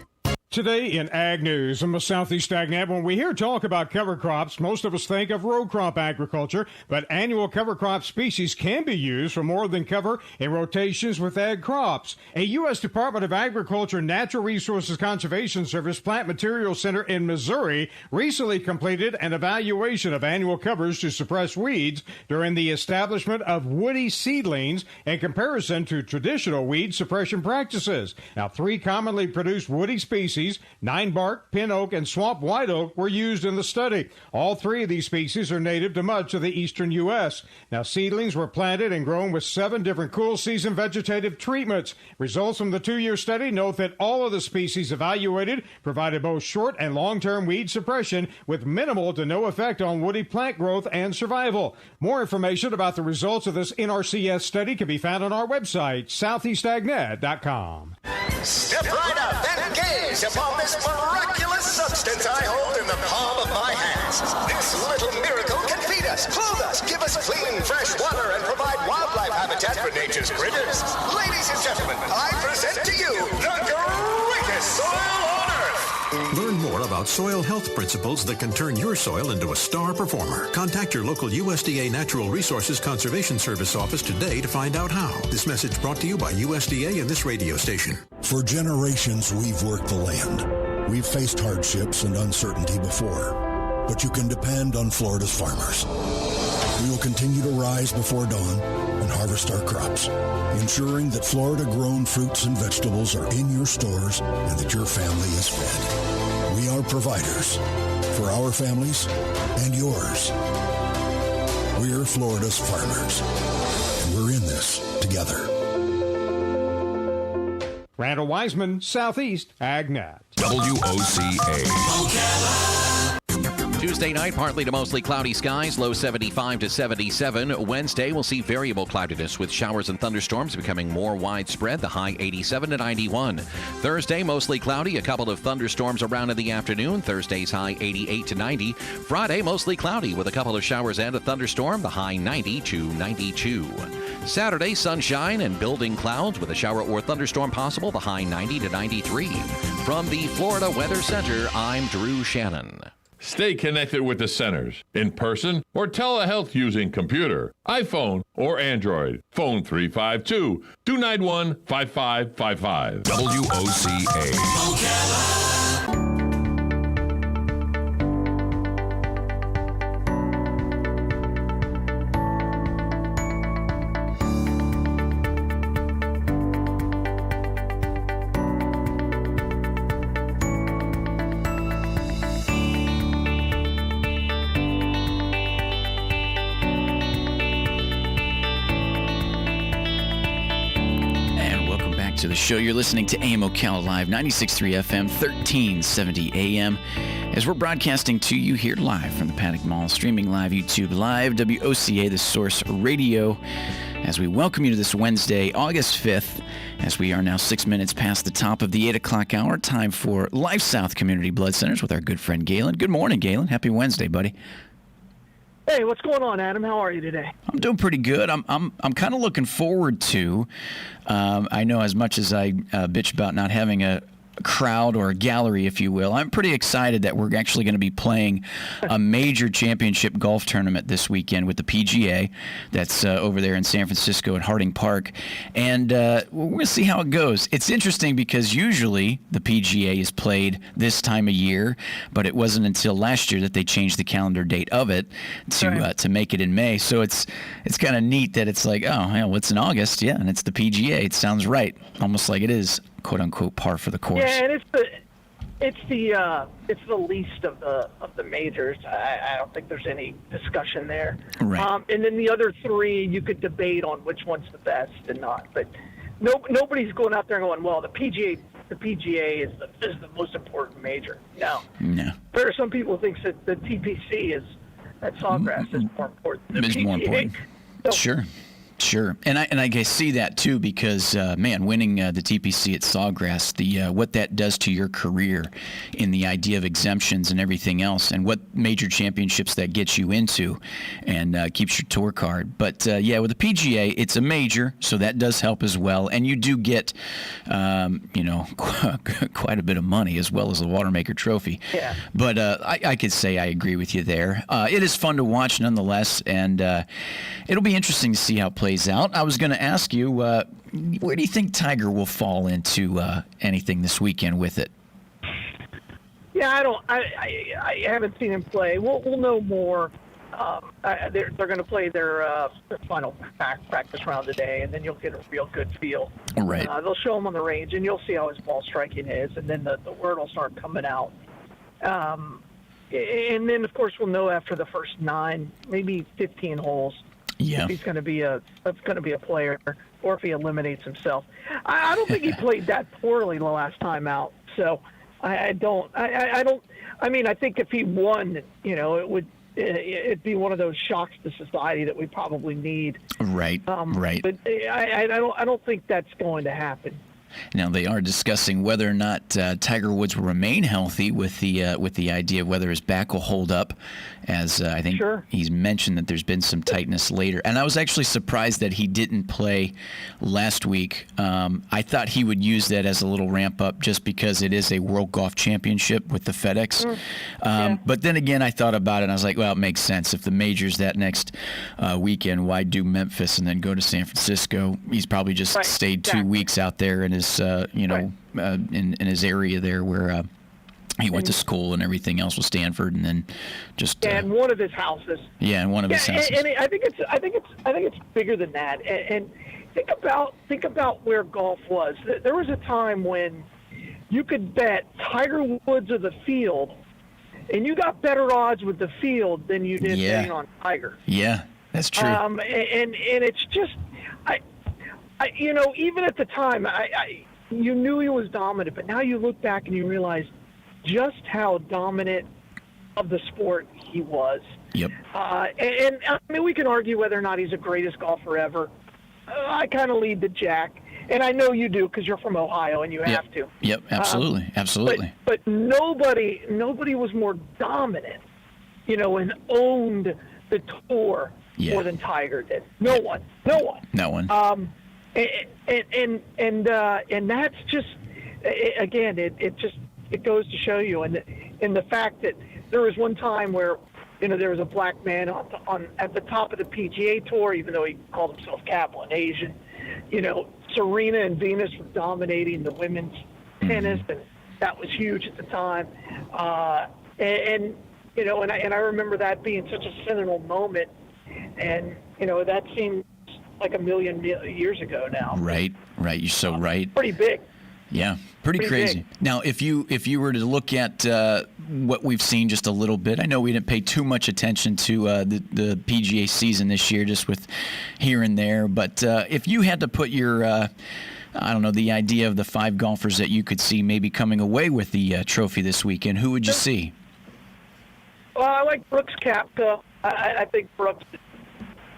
Today in Ag News, I'm a Southeast AgNet. When we hear talk about cover crops, most of us think of row crop agriculture, but annual cover crop species can be used for more than cover in rotations with ag crops. A U.S. Department of Agriculture Natural Resources Conservation Service Plant Materials Center in Missouri recently completed an evaluation of annual covers to suppress weeds during the establishment of woody seedlings in comparison to traditional weed suppression practices. Now, 3 commonly produced woody species, 9-bark, pin oak, and swamp white oak, were used in the study. All 3 of these species are native to much of the eastern U.S. Now, seedlings were planted and grown with 7 different cool season vegetative treatments. Results from the 2-year study note that all of the species evaluated provided both short and long-term weed suppression with minimal to no effect on woody plant growth and survival. More information about the results of this NRCS study can be found on our website, southeastagnet.com. Step right up and gaze upon this miraculous substance I hold in the palm of my hands. This little miracle can feed us, clothe us, give us clean, fresh water, and provide wildlife habitat for nature's critters. Ladies and gentlemen, I present to you the greatest soil on earth. Learn more about soil health principles that can turn your soil into a star performer. Contact your local USDA Natural Resources Conservation Service office today to find out how. This message brought to you by USDA and this radio station. For generations, we've worked the land. We've faced hardships and uncertainty before, but you can depend on Florida's farmers. We will continue to rise before dawn and harvest our crops, ensuring that Florida-grown fruits and vegetables are in your stores and that your family is fed. We are providers for our families and yours. We're Florida's farmers, and we're in this together. Randall Wiseman, Southeast AgNet. WOCA. Tuesday night, partly to mostly cloudy skies, low 75 to 77. Wednesday, we'll see variable cloudiness with showers and thunderstorms becoming more widespread, the high 87 to 91. Thursday, mostly cloudy, a couple of thunderstorms around in the afternoon. Thursday's high 88 to 90. Friday, mostly cloudy with a couple of showers and a thunderstorm, the high 90 to 92. Saturday, sunshine and building clouds with a shower or thunderstorm possible, the high 90 to 93. From the Florida Weather Center, I'm Drew Shannon. Stay connected with the centers, in person or telehealth using computer, iPhone, or Android. Phone 352-291-5555. WOCA. To the show. You're listening to AM Ocala Live, 96.3 FM, 1370 AM, as we're broadcasting to you here live from the Paddock Mall, streaming live, YouTube Live, WOCA, the Source Radio, as we welcome you to this Wednesday, August 5th, as we are now 6 minutes past the top of the 8 o'clock hour, time for Life South Community Blood Centers with our good friend Galen. Good morning, Galen. Happy Wednesday, buddy. Hey, what's going on, Adam? How are you today? I'm doing pretty good. I'm kind of looking forward to. I know as much as I bitch about not having a crowd or a gallery, if you will. I'm pretty excited that we're actually going to be playing a major championship golf tournament this weekend with the PGA. That's over there in San Francisco at Harding Park. And we're going to see how it goes. It's interesting because usually the PGA is played this time of year, but it wasn't until last year that they changed the calendar date of it to make it in May. So it's kind of neat that it's like, oh, yeah, it's in August, yeah, and it's the PGA. It sounds right, almost like it is quote unquote par for the course. Yeah, and it's the least of the majors. I don't think there's any discussion there. Right. And then the other three, you could debate on which one's the best and not. But nobody's going out there and going, well, the PGA is the most important major. No. There are some people who think that the TPC is that Sawgrass is more important than the PGA. More important. So, Sure, and I see that too because winning the TPC at Sawgrass, what that does to your career in the idea of exemptions and everything else, and what major championships that gets you into, and keeps your tour card. But with the PGA, it's a major, so that does help as well, and you do get quite a bit of money as well as the Watermaker Trophy. Yeah. But I could say I agree with you there. It is fun to watch nonetheless, and it'll be interesting to see how it plays out. I was going to ask you, where do you think Tiger will fall into anything this weekend with it? Yeah, I haven't seen him play. We'll know more. They're going to play their final practice round today, and then you'll get a real good feel. Right. They'll show him on the range, and you'll see how his ball striking is, and then the word will start coming out. And then, of course, we'll know after the first 9, maybe 15 holes. Yeah. If he's going to be a player, or if he eliminates himself. I don't think he played that poorly the last time out. So I think if he won, it'd be one of those shocks to society that we probably need. Right. Right. But I don't think that's going to happen. Now they are discussing whether or not Tiger Woods will remain healthy with the idea of whether his back will hold up, as I think he's mentioned that there's been some tightness later. And I was actually surprised that he didn't play last week. I thought he would use that as a little ramp up just because it is a World Golf Championship with the FedEx. But then again, I thought about it and I was like, well, it makes sense. If the major's that next weekend, why do Memphis and then go to San Francisco? He's probably just stayed 2 weeks out there in his, in his area there where he went to school and everything else with Stanford, and then just and one of his houses. Yeah, and one of his houses. And I think it's bigger than that. And think about where golf was. There was a time when you could bet Tiger Woods of the field, and you got better odds with the field than you did betting on Tiger. Yeah, that's true. And it's just, even at the time, you knew he was dominant, but now you look back and you realize just how dominant of the sport he was. Yep. And I mean, we can argue whether or not he's the greatest golfer ever. I kind of lead to Jack, and I know you do because you're from Ohio and you have to. Yep, absolutely, absolutely. But nobody was more dominant, and owned the tour more than Tiger did. No one. And that's just, again, it goes to show you, and the fact that there was one time where there was a black man at the top of the PGA Tour, even though he called himself Kaplan Asian. Serena and Venus were dominating the women's tennis, and that was huge at the time. And I remember that being such a seminal moment, and that seems like a million years ago now. Right. You're so right. Pretty big. Yeah, pretty crazy. Big. Now, if you were to look at what we've seen just a little bit, I know we didn't pay too much attention to the PGA season this year, just with here and there. But if you had to put your, the idea of the 5 golfers that you could see maybe coming away with the trophy this weekend, who would you see? Well, I like Brooks Koepka. I think Brooks is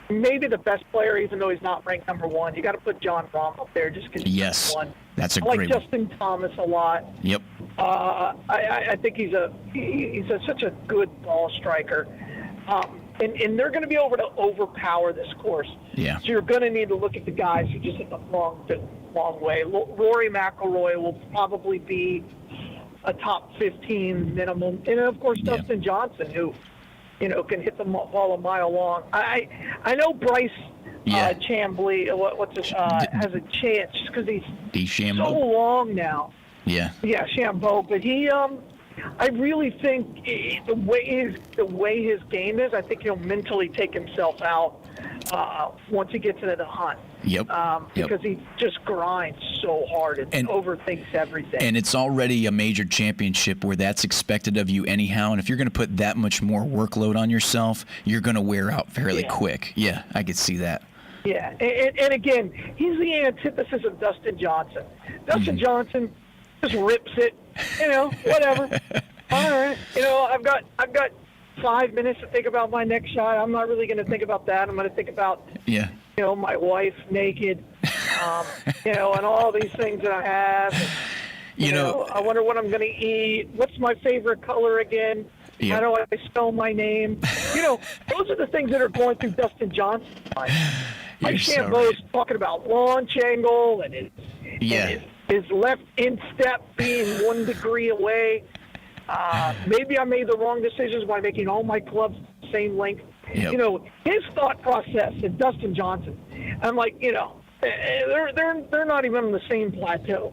maybe the best player, even though he's not ranked number 1. You got to put John Rahm up there just because he's number 1. That's a I like great Justin Thomas a lot. Yep. I think he's such a good ball striker. and they're going to be able to overpower this course. Yeah. So you're going to need to look at the guys who just hit the long way. Rory McIlroy will probably be a top 15 minimum, and of course Dustin Johnson, who can hit the ball a mile long. I know Bryce Chambly has a chance just because he's DeChambeau. so long now. Yeah. Yeah, Chambeau, but he I really think the way his game is, I think he'll mentally take himself out once he gets into the hunt. Yep. Because he just grinds so hard and overthinks everything. And it's already a major championship where that's expected of you anyhow. And if you're going to put that much more workload on yourself, you're going to wear out fairly quick. Yeah, I could see that. Yeah, and again, he's the antithesis of Dustin Johnson. Dustin Johnson just rips it, whatever. All right, I've got 5 minutes to think about my next shot. I'm not really going to think about that. I'm going to think about my wife naked, and all these things that I have. And, I wonder what I'm going to eat. What's my favorite color again? Yep. How do I spell my name? Those are the things that are going through Dustin Johnson's mind. Mike Chambeau's talking about launch angle and his left instep being 1 degree away. Maybe I made the wrong decisions by making all my clubs the same length. Yep. His thought process and Dustin Johnson. I'm like, they're not even on the same plateau.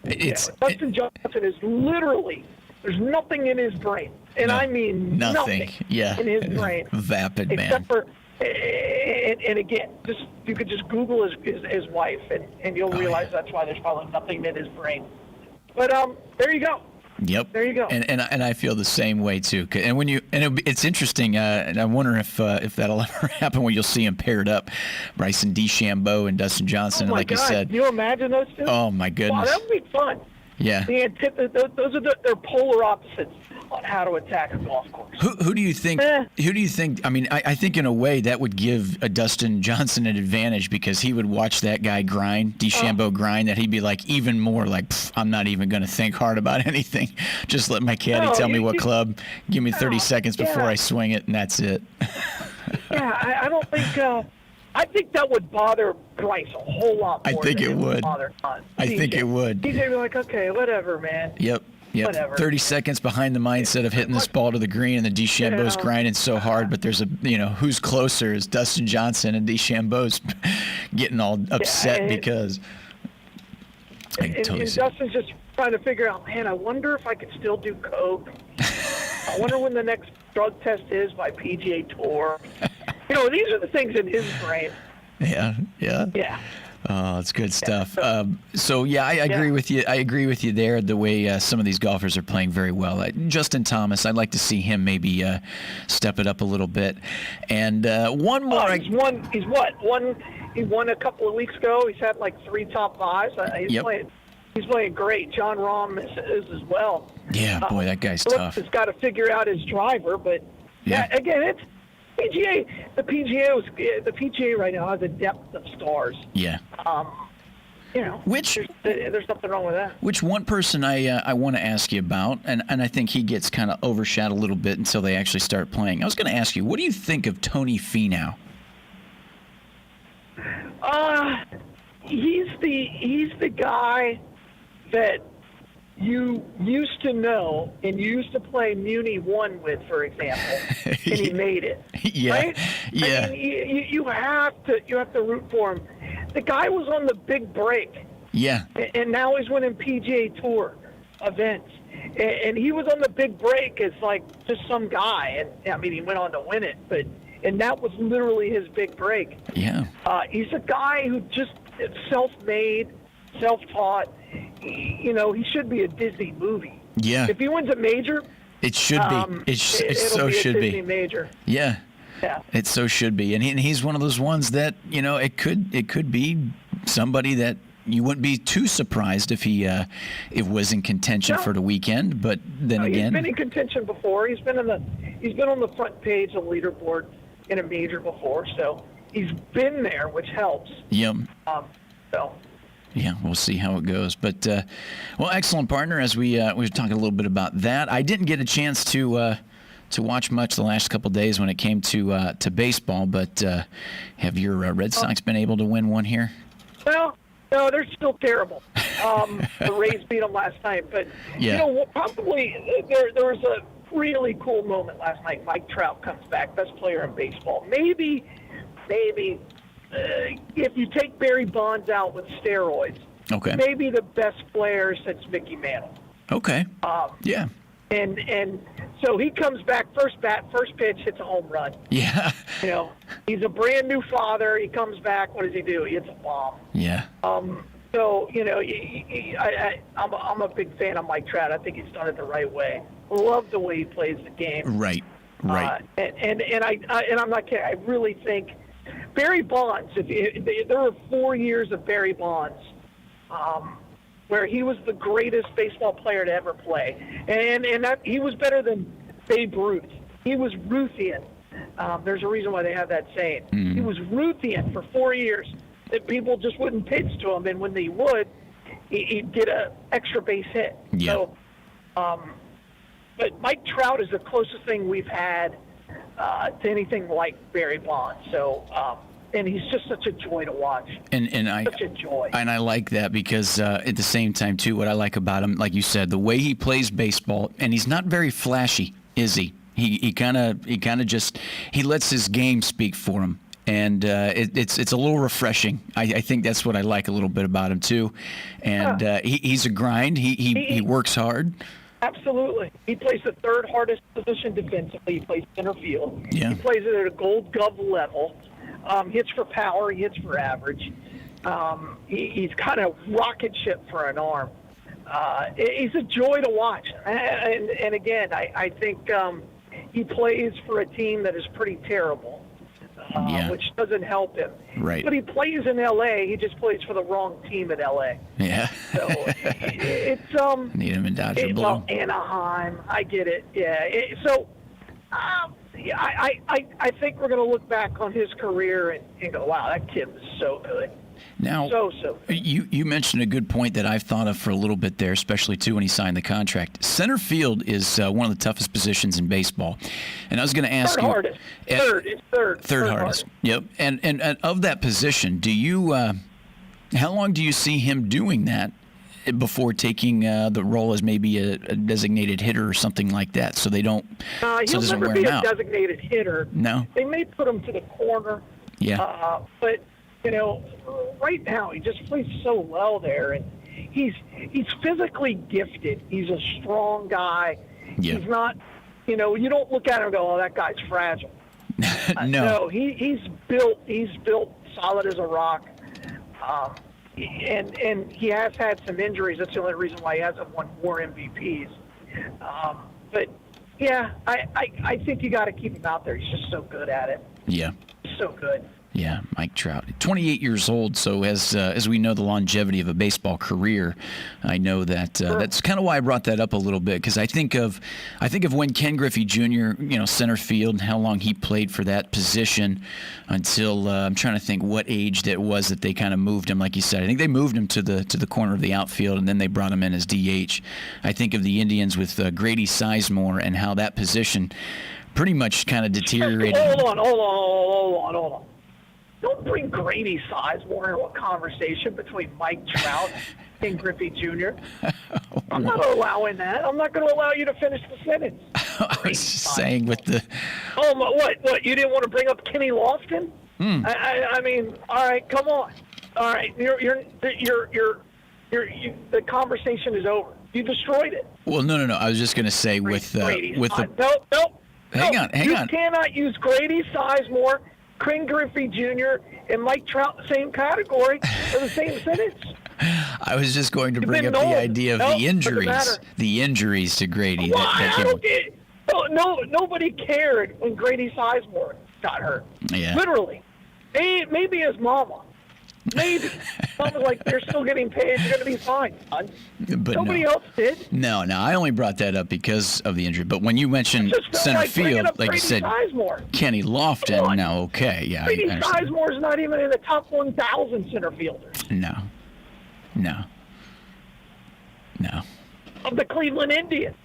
Dustin Johnson is literally, there's nothing in his brain. And I mean nothing in his brain. Vapid, man. Except for, and again, you could just Google his wife, and you'll realize that's why there's probably nothing in his brain. But there you go. Yep. There you go. And I feel the same way too. And it's interesting. And I wonder if that'll ever happen where you'll see them paired up, Bryson DeChambeau and Dustin Johnson. Oh my like God. I said, can you imagine those two? Oh my goodness. Wow, that would be fun. Yeah. Those are their polar opposites on how to attack a golf course. Who do you think? Who do you think? I mean, I think in a way that would give a Dustin Johnson an advantage because he would watch that guy grind, DeChambeau grind, that he'd be like even more like, I'm not even going to think hard about anything. Just let my caddy tell me what club. Give me 30 seconds before I swing it, and that's it. I don't think. I think that would bother Bryce a whole lot more. I think it would. I think it would. He'd be like, okay, whatever, man. Yep. Whatever. 30 seconds behind the mindset of hitting this ball to the green, and the DeChambeau's grinding so hard, but there's who's closer is Dustin Johnson, and DeChambeau's getting all upset because. And Dustin's just trying to figure out, man, I wonder if I could still do coke. I wonder when the next drug test is by PGA Tour. These are the things in his brain. Yeah. Oh, it's good stuff. I agree with you. I agree with you there. The way some of these golfers are playing very well. Justin Thomas, I'd like to see him maybe step it up a little bit. And one more. He won a couple of weeks ago. He's had like 3 top 5s. He's playing great. John Rahm is as well. Yeah, boy, that guy's tough. He's got to figure out his driver, but again, it's PGA. The PGA right now has a depth of stars. Yeah. Which there's nothing wrong with that. Which one person I want to ask you about, and I think he gets kind of overshadowed a little bit until they actually start playing. I was going to ask you, what do you think of Tony Finau? He's the guy that you used to know and you used to play Muni 1 with, for example, and he made it. Right? Yeah. I mean, you have to root for him. The guy was on the big break. Yeah. And now he's winning PGA Tour events. And he was on the big break as like just some guy. And I mean, he went on to win it, and that was literally his big break. Yeah. He's a guy who just self-made, self-taught. He should be a Disney movie. Yeah. If he wins a major, it should be. It so should be. Disney major. Yeah. Yeah. It so should be. And he's one of those ones that, it could be somebody that you wouldn't be too surprised if he it was in contention for the weekend, but then again, he's been in contention before. He's been on the front page of the leaderboard in a major before, so he's been there, which helps. Yep. So. Yeah, we'll see how it goes. But, excellent, partner. As we were talking a little bit about that, I didn't get a chance to to watch much the last couple of days when it came to baseball, but have your Red Sox been able to win one here? Well, no, they're still terrible. The Rays beat them last night, but probably there was a really cool moment last night. Mike Trout comes back, best player in baseball. Maybe if you take Barry Bonds out with steroids, maybe the best player since Mickey Mantle. Okay. Yeah. And so he comes back, first pitch, hits a home run. Yeah. He's a brand new father. He comes back. What does he do? He hits a bomb. Yeah. So I'm a big fan of Mike Trout. I think he's done it the right way. Love the way he plays the game. Right. And I'm not kidding. I really think Barry Bonds. There were 4 years of Barry Bonds, where he was the greatest baseball player to ever play, and that he was better than Babe Ruth. He was Ruthian. There's a reason why they have that saying. He was Ruthian for 4 years. That people just wouldn't pitch to him, and when they would, he'd get an extra base hit. Yeah. So, but Mike Trout is the closest thing we've had to anything like Barry Bonds. So, and he's just such a joy to watch. Such a joy. And I like that because at the same time, too, what I like about him, like you said, the way he plays baseball, and he's not very flashy, is he? He kind of just he lets his game speak for him. And it's a little refreshing. I think that's what I like a little bit about him too. And he's a grind. He works hard. Absolutely. He plays the third hardest position defensively. He plays center field. Yeah. He plays it at a Gold Glove level. Hits for power. He hits for average. He's kind of rocket ship for an arm. He's a joy to watch. And again, I think he plays for a team that is pretty terrible. Which doesn't help him. Right. But he plays in L.A. He just plays for the wrong team at L.A. Yeah. So it's need him in Dodger blue. Well, Anaheim. I get it. Yeah. I think we're going to look back on his career and go, wow, that kid was so good. Now, you mentioned a good point that I've thought of for a little bit there, especially, too, when he signed the contract. Center field is one of the toughest positions in baseball. And I was going to ask you... Hardest. Third hardest. Yep. And of that position, do you... how long do you see him doing that before taking the role as maybe a designated hitter or something like that, so they don't... He'll never be a designated hitter. No. They may put him to the corner. Yeah. But... right now he just plays so well there, and he's physically gifted. He's a strong guy. Yeah. He's not, you don't look at him and go, "Oh, that guy's fragile." No, he's built solid as a rock. And he has had some injuries. That's the only reason why he hasn't won more MVPs. But yeah, I think you got to keep him out there. He's just so good at it. Yeah. So good. Yeah, Mike Trout, 28 years old. So as we know the longevity of a baseball career, I know that that's kind of why I brought that up a little bit, because I think of when Ken Griffey Jr., center field, and how long he played for that position until I'm trying to think what age that was that they kind of moved him. Like you said, I think they moved him to the corner of the outfield, and then they brought him in as DH. I think of the Indians with Grady Sizemore and how that position pretty much kind of deteriorated. Hold on. Don't bring Grady Sizemore into a conversation between Mike Trout and Griffey Jr. I'm not allowing that. I'm not going to allow you to finish the sentence. I was just saying with the... Oh, what? You didn't want to bring up Kenny Lofton? I mean, all right, come on. All right, the conversation is over. You destroyed it. Well, no. I was just going to say Nope. Hang on. You cannot use Grady Sizemore, Ken Griffey Jr., and Mike Trout in the same category for the same sentence. I was just going to bring up the idea of the injuries to Grady. Nobody cared when Grady Sizemore got hurt. Yeah. Literally. Maybe his mama. Maybe. Mama's like, they're still getting paid. You're going to be fine, son. But nobody else did. No. I only brought that up because of the injury. But when you mentioned center field, like you said, Kenny Lofton, no, okay. Yeah, Grady Sizemore's not even in the top 1,000 center fielders. No. Of the Cleveland Indians.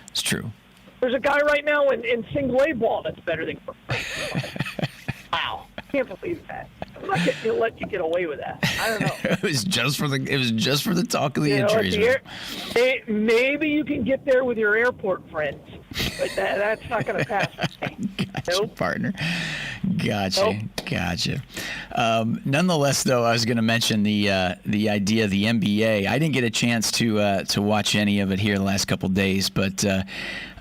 It's true. There's a guy right now in single A ball that's better than Corey. Wow, can't believe that. I'm not going to let you get away with that. I don't know. It was just for the talk of the injuries. Maybe you can get there with your airport friends, but that's not going to pass. Gotcha, partner. Gotcha. Nonetheless, though, I was going to mention the idea of the NBA. I didn't get a chance to watch any of it here the last couple of days, but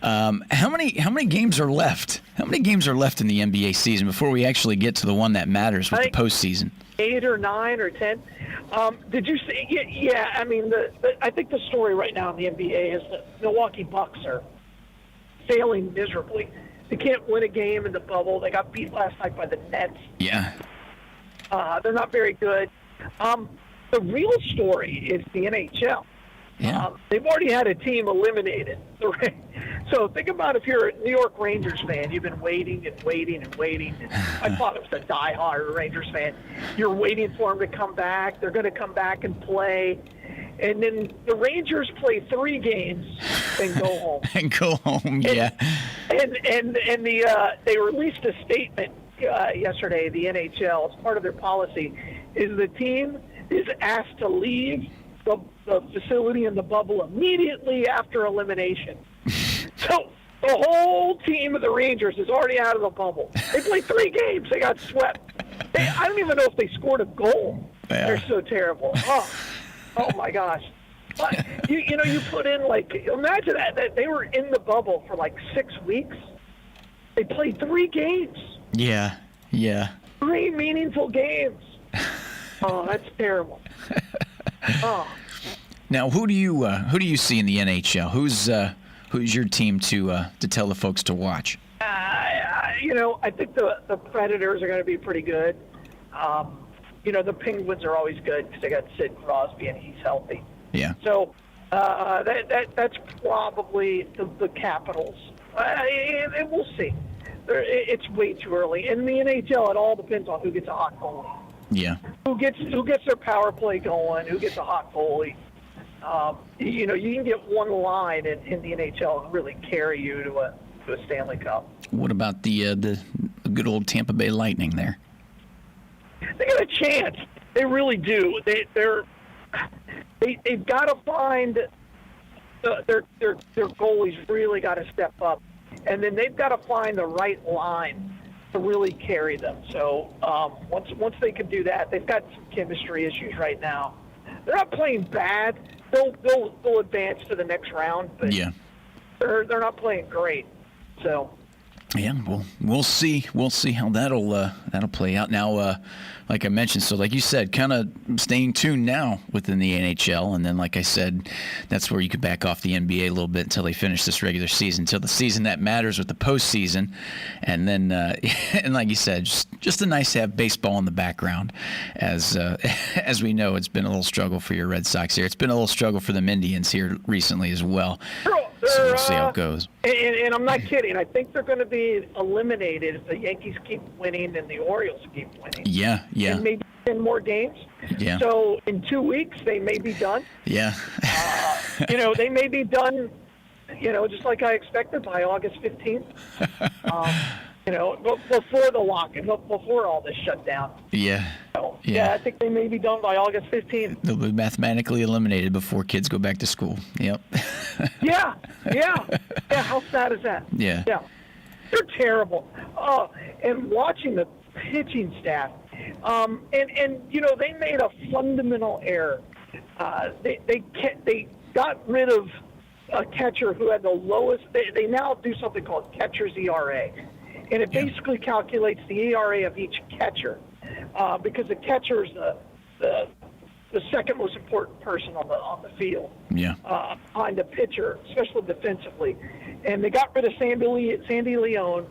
how many games are left? How many games are left in the NBA season before we actually get to the one that matters with the postseason? 8 or 9 or 10. Did you see? Yeah. I mean, I think the story right now in the NBA is that Milwaukee Bucks are failing miserably. They can't win a game in the bubble. They got beat last night by the Nets. Yeah. They're not very good. The real story is the NHL. Yeah. They've already had a team eliminated. So think about if you're a New York Rangers fan, you've been waiting and waiting and waiting. I thought it was a diehard Rangers fan. You're waiting for them to come back. They're going to come back and play. And then the Rangers play 3 games and go home. And go home, yeah. And they released a statement yesterday, the NHL, as part of their policy, is the team is asked to leave the facility in the bubble immediately after elimination. So the whole team of the Rangers is already out of the bubble. They played 3 games. They got swept. I don't even know if they scored a goal. Yeah. They're so terrible. Oh my gosh. But you put in, imagine that they were in the bubble for 6 weeks. They played 3 games. Yeah. 3 meaningful games. Oh, that's terrible. Oh. Now, who do you see in the NHL? Who's your team to tell the folks to watch? I think the Predators are going to be pretty good. The Penguins are always good because they got Sid Crosby and he's healthy. Yeah. So that's probably the Capitals. And we'll see. It's way too early. In the NHL, it all depends on who gets a hot goalie. Yeah. Who gets their power play going? Who gets a hot goalie? You can get one line in the NHL and really carry you to a Stanley Cup. What about the good old Tampa Bay Lightning there? They got a chance. They really do. They've got to find their goalies really got to step up, and then they've got to find the right line to really carry them. So once they can do that, they've got some chemistry issues right now. They're not playing bad. They'll advance to the next round, but yeah, they're not playing great. So yeah, we'll see. We'll see how that'll play out. Now, like I mentioned, so like you said, kind of staying tuned now within the NHL, and then like I said, that's where you could back off the NBA a little bit until they finish this regular season, until the season that matters with the postseason, and then and like you said, just a nice to have baseball in the background, as we know, it's been a little struggle for your Red Sox here. It's been a little struggle for them Indians here recently as well. So we'll see how it goes. And I'm not kidding. I think they're going to be eliminated if the Yankees keep winning and the Orioles keep winning. Yeah. And maybe 10 more games. Yeah. So in 2 weeks, they may be done. Yeah. They may be done, just like I expected by August 15th. Before the lock and before all this shutdown. Yeah. Yeah, I think they may be done by August 15th. They'll be mathematically eliminated before kids go back to school. Yep. Yeah. How sad is that? Yeah. They're terrible. And watching the pitching staff, and they made a fundamental error. They got rid of a catcher who had the lowest. They now do something called catcher's ERA, and it basically calculates the ERA of each catcher, because the catcher is the second most important person on the field. Yeah. Behind the pitcher, especially defensively. And they got rid of Sandy Leone,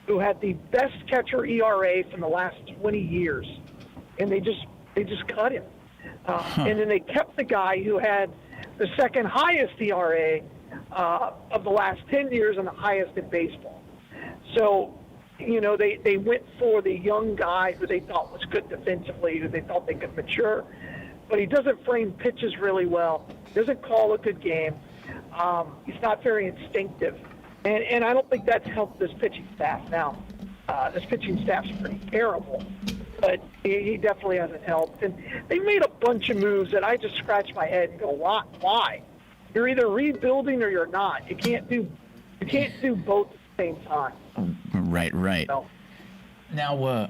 who had the best catcher ERA from the last 20 years, and they just cut him. And then they kept the guy who had the second highest ERA of the last 10 years and the highest in baseball. So, they went for the young guy who they thought was good defensively, who they thought they could mature, but he doesn't frame pitches really well, doesn't call a good game. He's not very instinctive. And I don't think that's helped this pitching staff. Now, this pitching staff's pretty terrible, but he definitely hasn't helped. And they made a bunch of moves that I just scratch my head and go, why? You're either rebuilding or you're not. You can't do both at the same time. Right. So, now,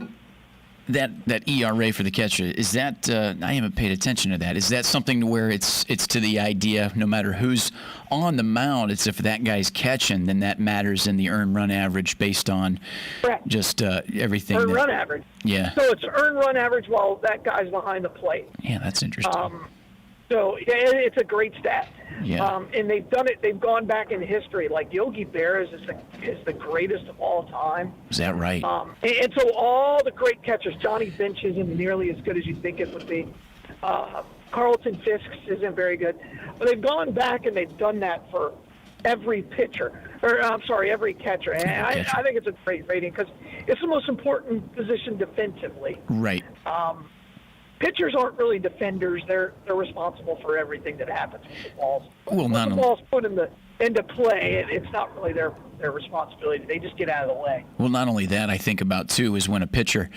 that ERA for the catcher, is that I haven't paid attention to that. Is that something where it's to the idea no matter who's on the mound, it's if that guy's catching, then that matters in the earned run average based on just everything. Earned run average. Yeah. So it's earned run average while that guy's behind the plate. Yeah, that's interesting. So yeah, it's a great stat. Yeah. And they've done it. They've gone back in history. Like Yogi Berra is the greatest of all time. Is that right? And so all the great catchers, Johnny Bench isn't nearly as good as you think it would be. Carlton Fisk isn't very good. But they've gone back and they've done that for every pitcher, every catcher. And I think it's a great rating because it's the most important position defensively. Right. Pitchers aren't really defenders. They're responsible for everything that happens with the balls. Well, Once the ball's put into play, it's not really their responsibility. They just get out of the way. Well, not only that, I think about too is when a pitcher,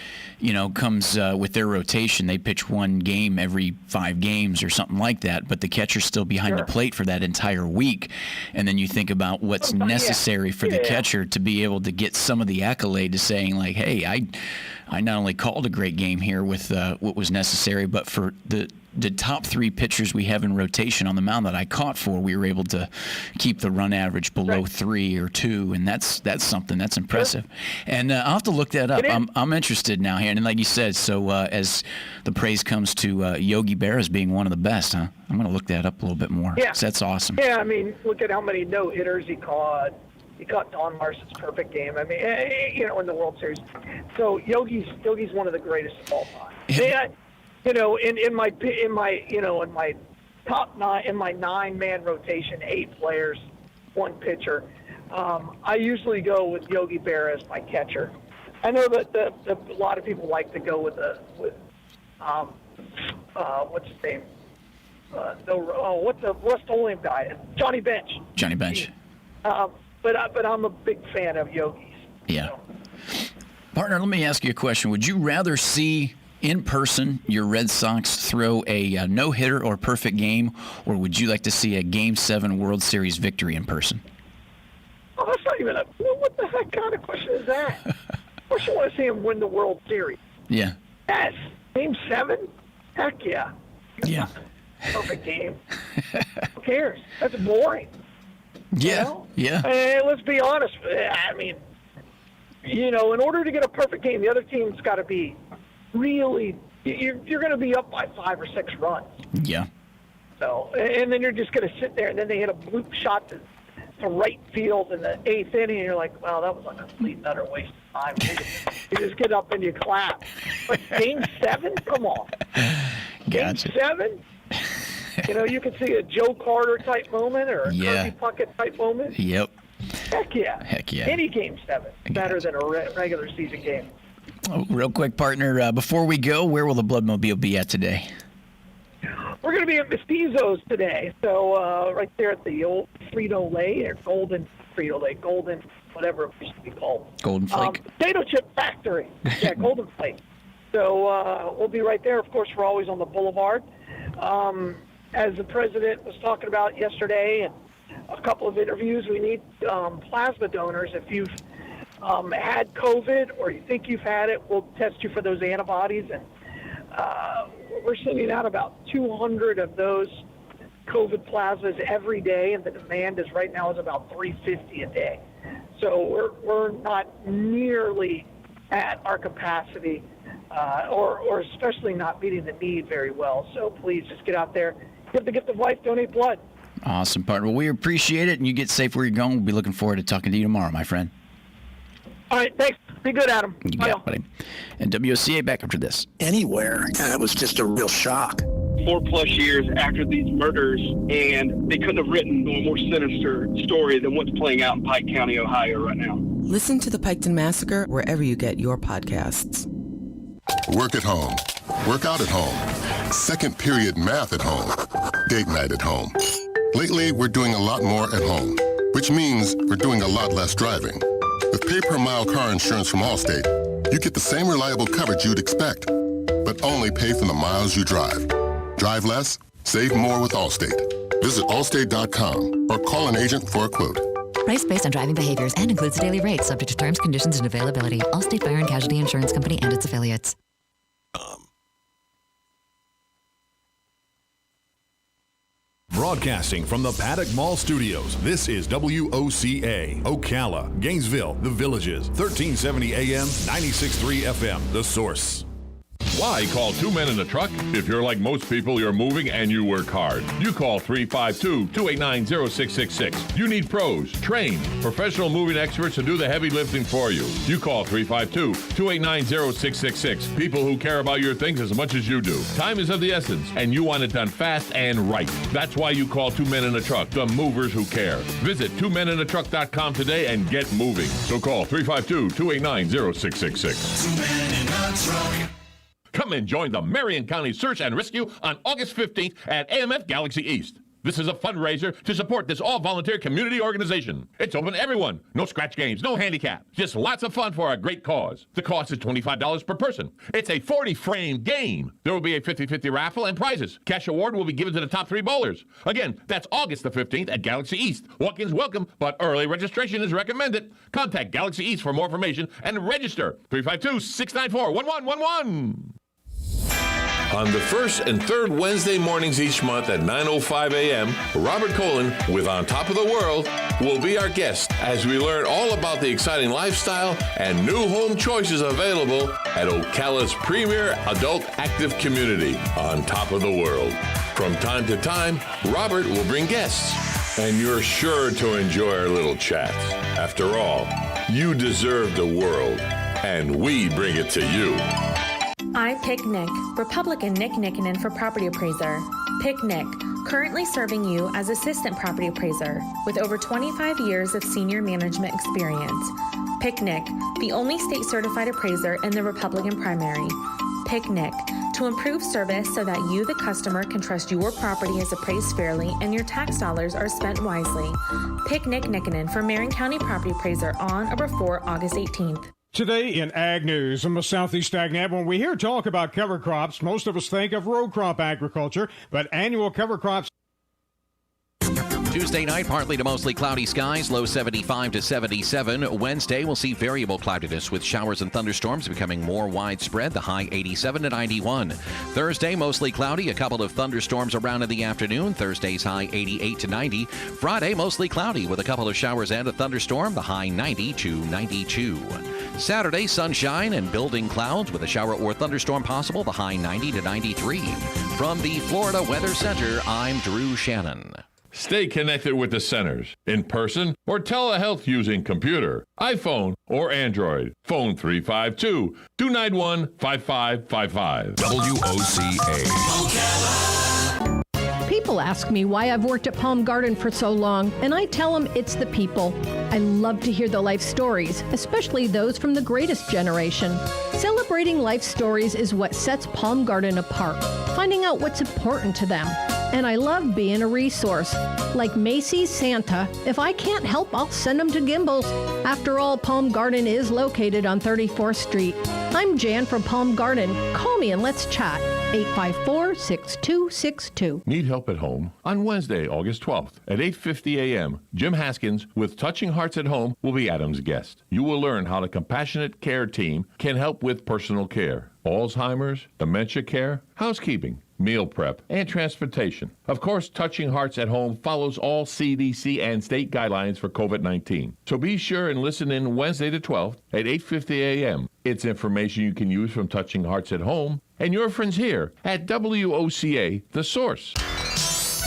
comes with their rotation, they pitch one game every 5 games or something like that, but the catcher's still behind the plate for that entire week. And then you think about what's necessary for the catcher to be able to get some of the accolade to saying like, hey, I not only called a great game here with what was necessary, but for the top 3 pitchers we have in rotation on the mound that I caught for, we were able to keep the run average below 3 or 2, and that's something that's impressive. And I'll have to look that up. I'm interested now here, and like you said, so as the praise comes to Yogi Berra as being one of the best, huh? I'm going to look that up a little bit more. Yeah, so that's awesome. Yeah, I mean, look at how many no hitters he caught. He caught Don Larson's perfect game. I mean, in the World Series. So Yogi's one of the greatest of all time. In my top 9, in my 9-man rotation, 8 players, 1 pitcher, I usually go with Yogi Berra as my catcher. I know that a lot of people like to go with what's his name? What's the Rust-Oleum guy? Johnny Bench. Johnny Bench. But I'm a big fan of Yogi's. Yeah. Partner, let me ask you a question. Would you rather see in person your Red Sox throw a no-hitter or perfect game, or would you like to see a Game 7 World Series victory in person? Oh, that's not even what the heck kind of question is that? Of course you want to see him win the World Series. Yeah. Yes. Game 7? Heck yeah. Yeah. Perfect game. Who cares? That's boring. Yeah. Yeah. And let's be honest. I mean, in order to get a perfect game, the other team's got to be really, you're going to be up by 5 or 6 runs. Yeah. So, and then you're just going to sit there, and then they hit a bloop shot to right field in the 8th inning, and you're like, well, that was a complete and utter waste of time. You just get up and you clap. But Game 7? Come on. Gotcha. Game 7? You could see a Joe Carter type moment or a Kirby Puckett type moment. Yep. Heck yeah. Heck yeah. Any Game 7 better than a regular season game. Oh, real quick, partner, before we go, where will the Bloodmobile be at today? We're going to be at Mestizos today. So right there at the old Frito-Lay or Golden Frito-Lay, Golden, whatever it used to be called. Golden Flake? Potato chip factory. Yeah, Golden Flake. So we'll be right there. Of course, we're always on the boulevard. As the president was talking about yesterday and a couple of interviews, we need plasma donors. If you've had COVID or you think you've had it, we'll test you for those antibodies. And we're sending out about 200 of those COVID plasmas every day, and the demand is right now is about 350 a day. So we're not nearly at our capacity, or especially not meeting the need very well. So please just get out there, give the gift of life, donate blood. Awesome, partner. Well, we appreciate it, and you get safe where you're going. We'll be looking forward to talking to you tomorrow, my friend. All right, thanks. Be good, Adam. You got it, buddy. And WOCA back after this. Anywhere. And it was just a real shock. 4+ years after these murders, and they couldn't have written a more sinister story than what's playing out in Pike County, Ohio right now. Listen to the Piketon Massacre wherever you get your podcasts. Work at home. Work out at home. Second period math at home. Date night at home. Lately, we're doing a lot more at home, which means we're doing a lot less driving. With pay-per-mile car insurance from Allstate, you get the same reliable coverage you'd expect, but only pay for the miles you drive. Drive less, save more with Allstate. Visit allstate.com or call an agent for a quote. Price based on driving behaviors and includes a daily rate subject to terms, conditions, and availability. Allstate Fire and Casualty Insurance Company and its affiliates. Broadcasting from the Paddock Mall Studios, this is WOCA, Ocala, Gainesville, The Villages, 1370 AM, 96.3 FM, The Source. Why call Two Men in a Truck? If you're like most people, you're moving and you work hard. You call 352-289-0666. You need pros, trained, professional moving experts to do the heavy lifting for you. You call 352-289-0666. People who care about your things as much as you do. Time is of the essence, and you want it done fast and right. That's why you call Two Men in a Truck, the movers who care. Visit twomeninatruck.com today and get moving. So call 352-289-0666. 2 Men in a Truck. Come and join the Marion County Search and Rescue on August 15th at AMF Galaxy East. This is a fundraiser to support this all-volunteer community organization. It's open to everyone. No scratch games, no handicap. Just lots of fun for a great cause. The cost is $25 per person. It's a 40-frame game. There will be a 50-50 raffle and prizes. Cash award will be given to the top 3 bowlers. Again, that's August the 15th at Galaxy East. Walk-ins welcome, but early registration is recommended. Contact Galaxy East for more information and register. 352-694-1111. On the first and third Wednesday mornings each month at 9:05 a.m., Robert Colin with On Top of the World will be our guest as we learn all about the exciting lifestyle and new home choices available at Ocala's premier adult active community, On Top of the World. From time to time, Robert will bring guests, and you're sure to enjoy our little chats. After all, you deserve the world, and we bring it to you. I pick Nick, Republican Nick Nickinen for property appraiser. Pick Nick, currently serving you as assistant property appraiser with over 25 years of senior management experience. Pick Nick, the only state certified appraiser in the Republican primary. Pick Nick, to improve service so that you, the customer, can trust your property is appraised fairly and your tax dollars are spent wisely. Pick Nick Nickinen for Marion County property appraiser on or before August 18th. Today in Ag News on the Southeast AgNet, when we hear talk about cover crops, most of us think of row crop agriculture, but annual cover crops. Tuesday night, partly to mostly cloudy skies, low 75 to 77. Wednesday, we'll see variable cloudiness with showers and thunderstorms becoming more widespread, the high 87 to 91. Thursday, mostly cloudy, a couple of thunderstorms around in the afternoon. Thursday's high 88 to 90. Friday, mostly cloudy with a couple of showers and a thunderstorm, the high 90 to 92. Saturday, sunshine and building clouds with a shower or thunderstorm possible, the high 90 to 93. From the Florida Weather Center, I'm Drew Shannon. Stay connected with the centers, in person or telehealth using computer, iPhone, or Android. Phone 352-291-5555. WOCA. People ask me why I've worked at Palm Garden for so long, and I tell them it's the people. I love to hear the life stories, especially those from the greatest generation. Celebrating life stories is what sets Palm Garden apart, finding out what's important to them. And I love being a resource. Like Macy's Santa, if I can't help, I'll send them to Gimbel's. After all, Palm Garden is located on 34th Street. I'm Jan from Palm Garden. Call me and let's chat. 854-6262. Need help at home? On Wednesday, August 12th at 8:50 a.m., Jim Haskins with Touching Hearts at Home will be Adam's guest. You will learn how the compassionate care team can help with personal care, Alzheimer's, dementia care, housekeeping, meal prep, and transportation. Of course, Touching Hearts at Home follows all CDC and state guidelines for COVID-19. So be sure and listen in Wednesday the 12th at 8:50 a.m. It's information you can use from Touching Hearts at Home and your friends here at WOCA, The Source.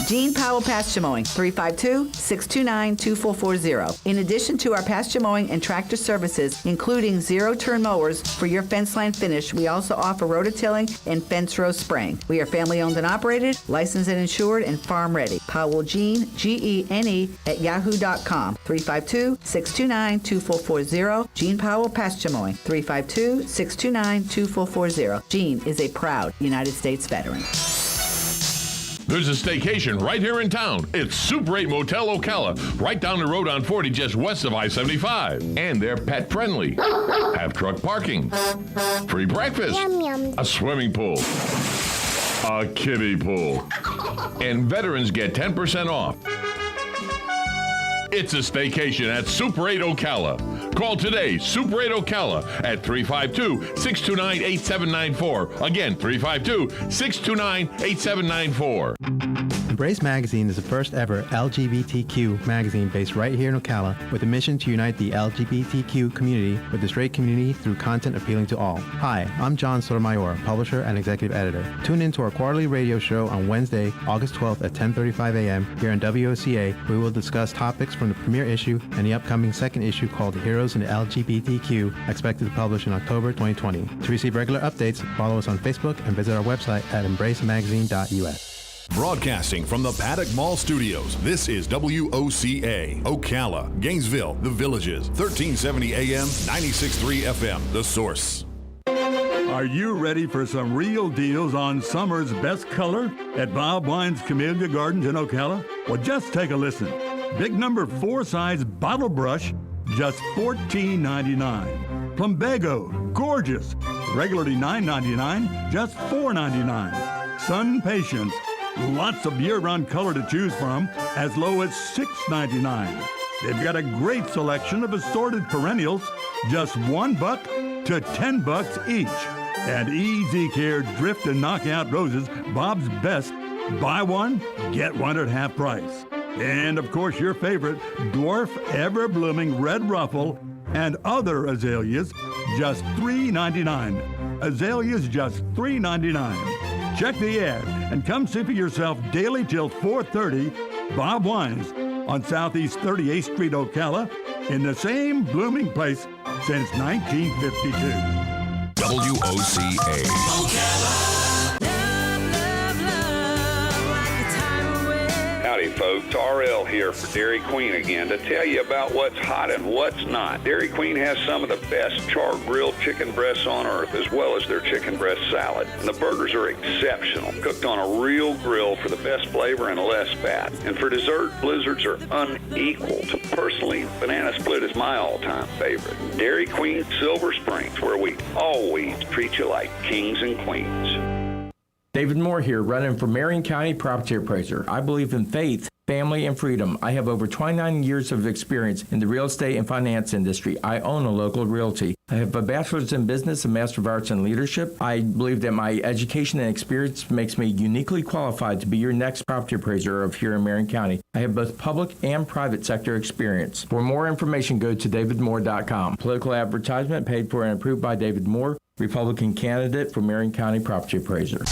Gene Powell Pasture Mowing, 352-629-2440. In addition to our pasture mowing and tractor services, including zero-turn mowers for your fence line finish, we also offer rototilling and fence row spraying. We are family-owned and operated, licensed and insured, and farm-ready. Powell Gene, Gene, at yahoo.com, 352-629-2440. Gene Powell Pasture Mowing, 352-629-2440. Gene is a proud United States veteran. There's a staycation right here in town. It's Super 8 Motel Ocala, right down the road on 40, just west of I-75. And they're pet friendly. Have truck parking. Free breakfast. Yum, yum. A swimming pool. A kiddie pool. And veterans get 10% off. It's a staycation at Super 8 Ocala. Call today, Super 8 Ocala at 352-629-8794. Again, 352-629-8794. Embrace Magazine is the first ever LGBTQ magazine based right here in Ocala with a mission to unite the LGBTQ community with the straight community through content appealing to all. Hi, I'm John Sotomayor, publisher and executive editor. Tune in to our quarterly radio show on Wednesday, August 12th at 10:35 a.m. here on WOCA. We will discuss topics from the premiere issue and the upcoming second issue called Heroes in the LGBTQ, expected to publish in October 2020. To receive regular updates, follow us on Facebook and visit our website at embracemagazine.us. Broadcasting from the Paddock Mall Studios, this is WOCA, Ocala, Gainesville, The Villages, 1370 AM, 96.3 FM, The Source. Are you ready for some real deals on summer's best color at Bob Wine's Camellia Gardens in Ocala? Well, just take a listen. Big number 4 size bottle brush, just $14.99. Plumbago, gorgeous, regularly $9.99, just $4.99. Sun Patience, lots of year-round color to choose from, as low as $6.99. They've got a great selection of assorted perennials, just $1 to $10 each. And Easy Care Drift and Knockout Roses, Bob's best. Buy one, get one at half price. And of course, your favorite dwarf ever-blooming red ruffle and other azaleas, just $3.99. Azaleas just $3.99. Check the ad and come see for yourself daily till 4:30. Bob Wines on Southeast 38th Street, Ocala, in the same blooming place since 1952. WOCA. Howdy, folks. RL here for Dairy Queen again to tell you about what's hot and what's not. Dairy Queen has some of the best char-grilled chicken breasts on earth, as well as their chicken breast salad. And the burgers are exceptional, cooked on a real grill for the best flavor and less fat. And for dessert, blizzards are unequaled. Personally, banana split is my all-time favorite. Dairy Queen Silver Springs, where we always treat you like kings and queens. David Moore here, running for Marion County Property Appraiser. I believe in faith, family, and freedom. I have over 29 years of experience in the real estate and finance industry. I own a local realty. I have a bachelor's in business and master of arts in leadership. I believe that my education and experience makes me uniquely qualified to be your next property appraiser of here in Marion County. I have both public and private sector experience. For more information, go to davidmoore.com. Political advertisement paid for and approved by David Moore, Republican candidate for Marion County Property Appraiser.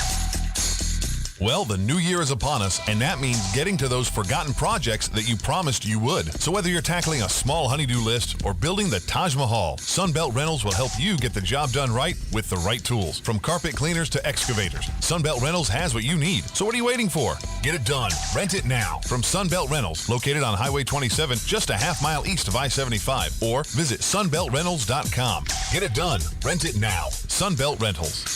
Well, the new year is upon us, and that means getting to those forgotten projects that you promised you would. So whether you're tackling a small honeydew list or building the Taj Mahal, Sunbelt Rentals will help you get the job done right with the right tools. From carpet cleaners to excavators, Sunbelt Rentals has what you need. So what are you waiting for? Get it done. Rent it now from Sunbelt Rentals, located on Highway 27, just a half mile east of I-75, or visit sunbeltrentals.com. Get it done. Rent it now. Sunbelt Rentals.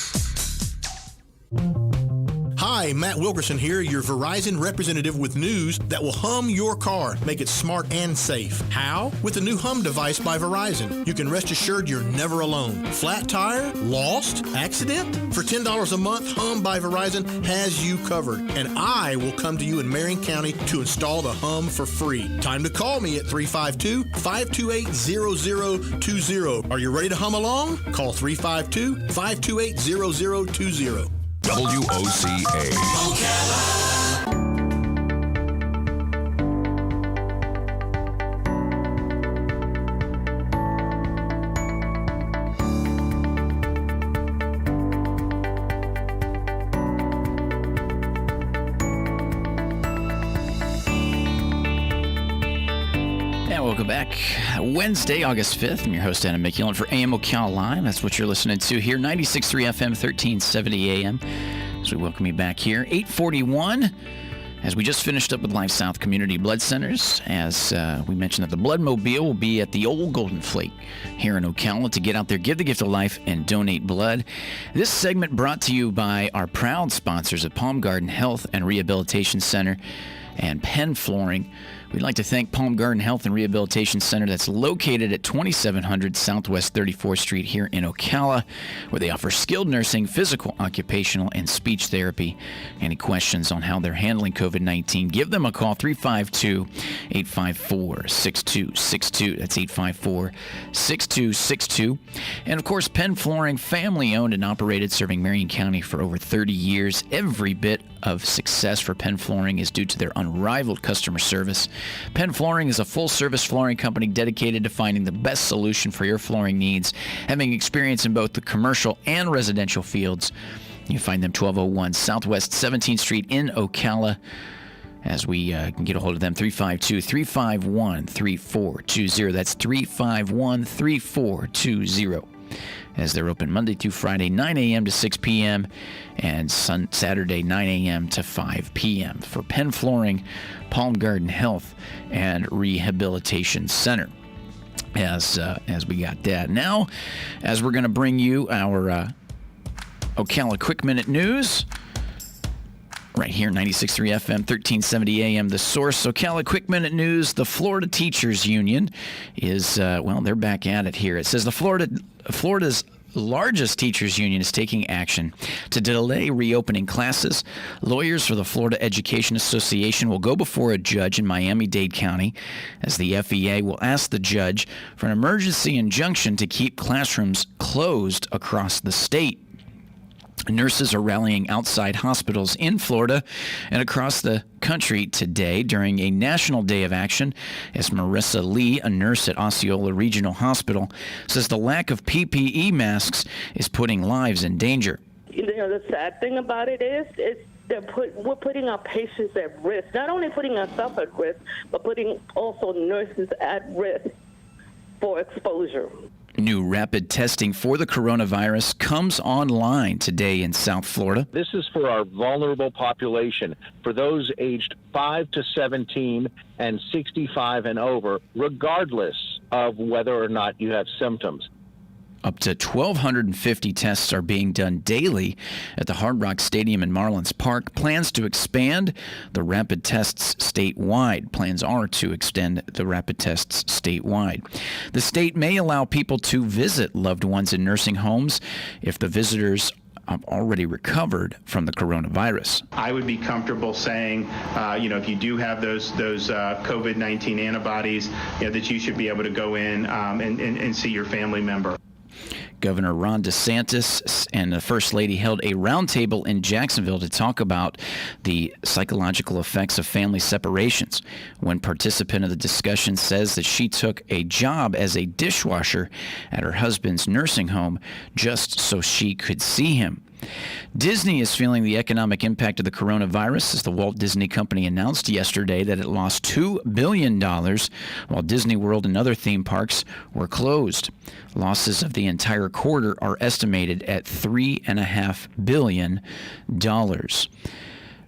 Hi, Matt Wilkerson here, your Verizon representative with news that will hum your car, make it smart and safe. How? With the new Hum device by Verizon. You can rest assured you're never alone. Flat tire? Lost? Accident? For $10 a month, Hum by Verizon has you covered. And I will come to you in Marion County to install the Hum for free. Time to call me at 352-528-0020. Are you ready to hum along? Call 352-528-0020. WOCA. Welcome back. Wednesday, August 5th. I'm your host, Adam McKeown for AM Ocala Live. That's what you're listening to here. 96.3 FM, 1370 AM. So we welcome you back here. 8:41 As we just finished up with Life South Community Blood Centers, as we mentioned that the Blood Mobile will be at the old Golden Flake here in Ocala to get out there, give the gift of life, and donate blood. This segment brought to you by our proud sponsors at Palm Garden Health and Rehabilitation Center and Penn Flooring. We'd like to thank Palm Garden Health and Rehabilitation Center that's located at 2700 Southwest 34th Street here in Ocala, where they offer skilled nursing, physical, occupational, and speech therapy. Any questions on how they're handling COVID-19, give them a call, 352-854-6262. That's 854-6262. And, of course, Penn Flooring, family-owned and operated, serving Marion County for over 30 years. Every bit of success for Penn Flooring is due to their unrivaled customer service. Penn Flooring is a full-service flooring company dedicated to finding the best solution for your flooring needs, having experience in both the commercial and residential fields. You find them 1201 Southwest 17th Street in Ocala. As we can get a hold of them, 352-351-3420. That's 351-3420. As they're open Monday through Friday, 9 a.m. to 6 p.m., and Saturday, 9 a.m. to 5 p.m. for Penn Flooring, Palm Garden Health and Rehabilitation Center. As we got that. Now, as we're going to bring you our Ocala Quick Minute News, right here, 96.3 FM, 1370 AM, The Source. Ocala Quick Minute News. The Florida Teachers Union is, they're back at it here. It says Florida's largest teachers union is taking action to delay reopening classes. Lawyers for the Florida Education Association will go before a judge in Miami-Dade County, as the FEA will ask the judge for an emergency injunction to keep classrooms closed across the state. Nurses are rallying outside hospitals in Florida and across the country today during a national day of action, as Marissa Lee, a nurse at Osceola Regional Hospital, says the lack of PPE masks is putting lives in danger. The sad thing about it is we're putting our patients at risk, not only putting ourselves at risk, but putting also nurses at risk for exposure. New rapid testing for the coronavirus comes online today in South Florida. This is for our vulnerable population, for those aged 5 to 17 and 65 and over, regardless of whether or not you have symptoms. Up to 1,250 tests are being done daily at the Hard Rock Stadium in Marlins Park. Plans to expand the rapid tests statewide. Plans are to extend the rapid tests statewide. The state may allow people to visit loved ones in nursing homes if the visitors have already recovered from the coronavirus. I would be comfortable saying, if you do have those COVID-19 antibodies, that you should be able to go in and see your family member. Governor Ron DeSantis and the First Lady held a roundtable in Jacksonville to talk about the psychological effects of family separations. One participant of the discussion says that she took a job as a dishwasher at her husband's nursing home just so she could see him. Disney is feeling the economic impact of the coronavirus, as the Walt Disney Company announced yesterday that it lost $2 billion while Disney World and other theme parks were closed. Losses of the entire quarter are estimated at $3.5 billion.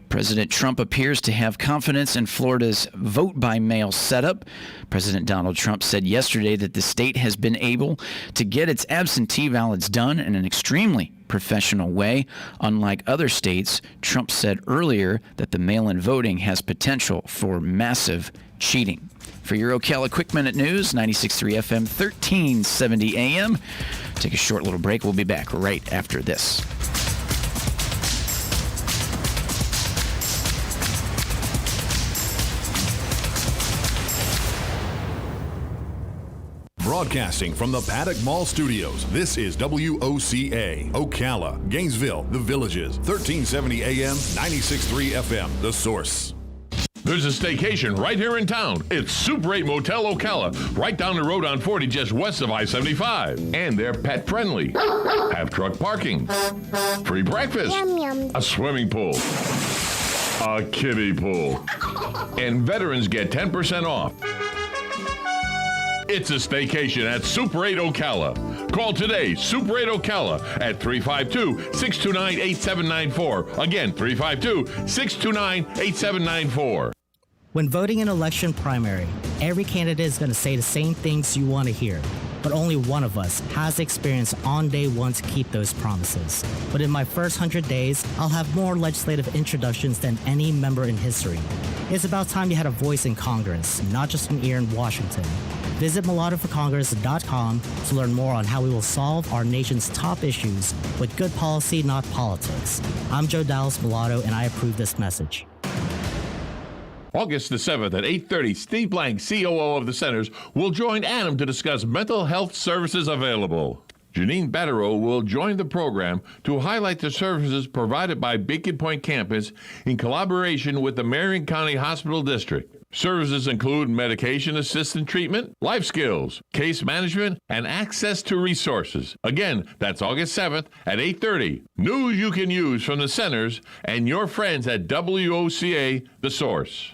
President Trump appears to have confidence in Florida's vote-by-mail setup. President Donald Trump said yesterday that the state has been able to get its absentee ballots done in an extremely professional way. Unlike other states, Trump said earlier that the mail-in voting has potential for massive cheating. For your Ocala Quick Minute News, 96.3 FM, 1370 AM. Take a short little break. We'll be back right after this. Broadcasting from the Paddock Mall Studios, this is WOCA, Ocala, Gainesville, The Villages, 1370 AM, 96.3 FM, The Source. There's a staycation right here in town. It's Super 8 Motel Ocala, right down the road on 40, just west of I-75. And they're pet friendly. Have truck parking, free breakfast, a swimming pool, a kiddie pool, and veterans get 10% off. It's a staycation at Super 8 Ocala. Call today, Super 8 Ocala at 352-629-8794. Again, 352-629-8794. When voting in election primary, every candidate is going to say the same things you want to hear. But only one of us has the experience on day one to keep those promises. But in my first 100 days, I'll have more legislative introductions than any member in history. It's about time you had a voice in Congress, not just an ear in Washington. Visit mulattoforcongress.com to learn more on how we will solve our nation's top issues with good policy, not politics. I'm Joe Dallas Mulatto, and I approve this message. August the 7th at 8:30, Steve Blank, COO of the Centers, will join Adam to discuss mental health services available. Janine Battereau will join the program to highlight the services provided by Beacon Point Campus in collaboration with the Marion County Hospital District. Services include medication-assisted treatment, life skills, case management, and access to resources. Again, that's August 7th at 8:30. News you can use from the Centers and your friends at WOCA, The Source.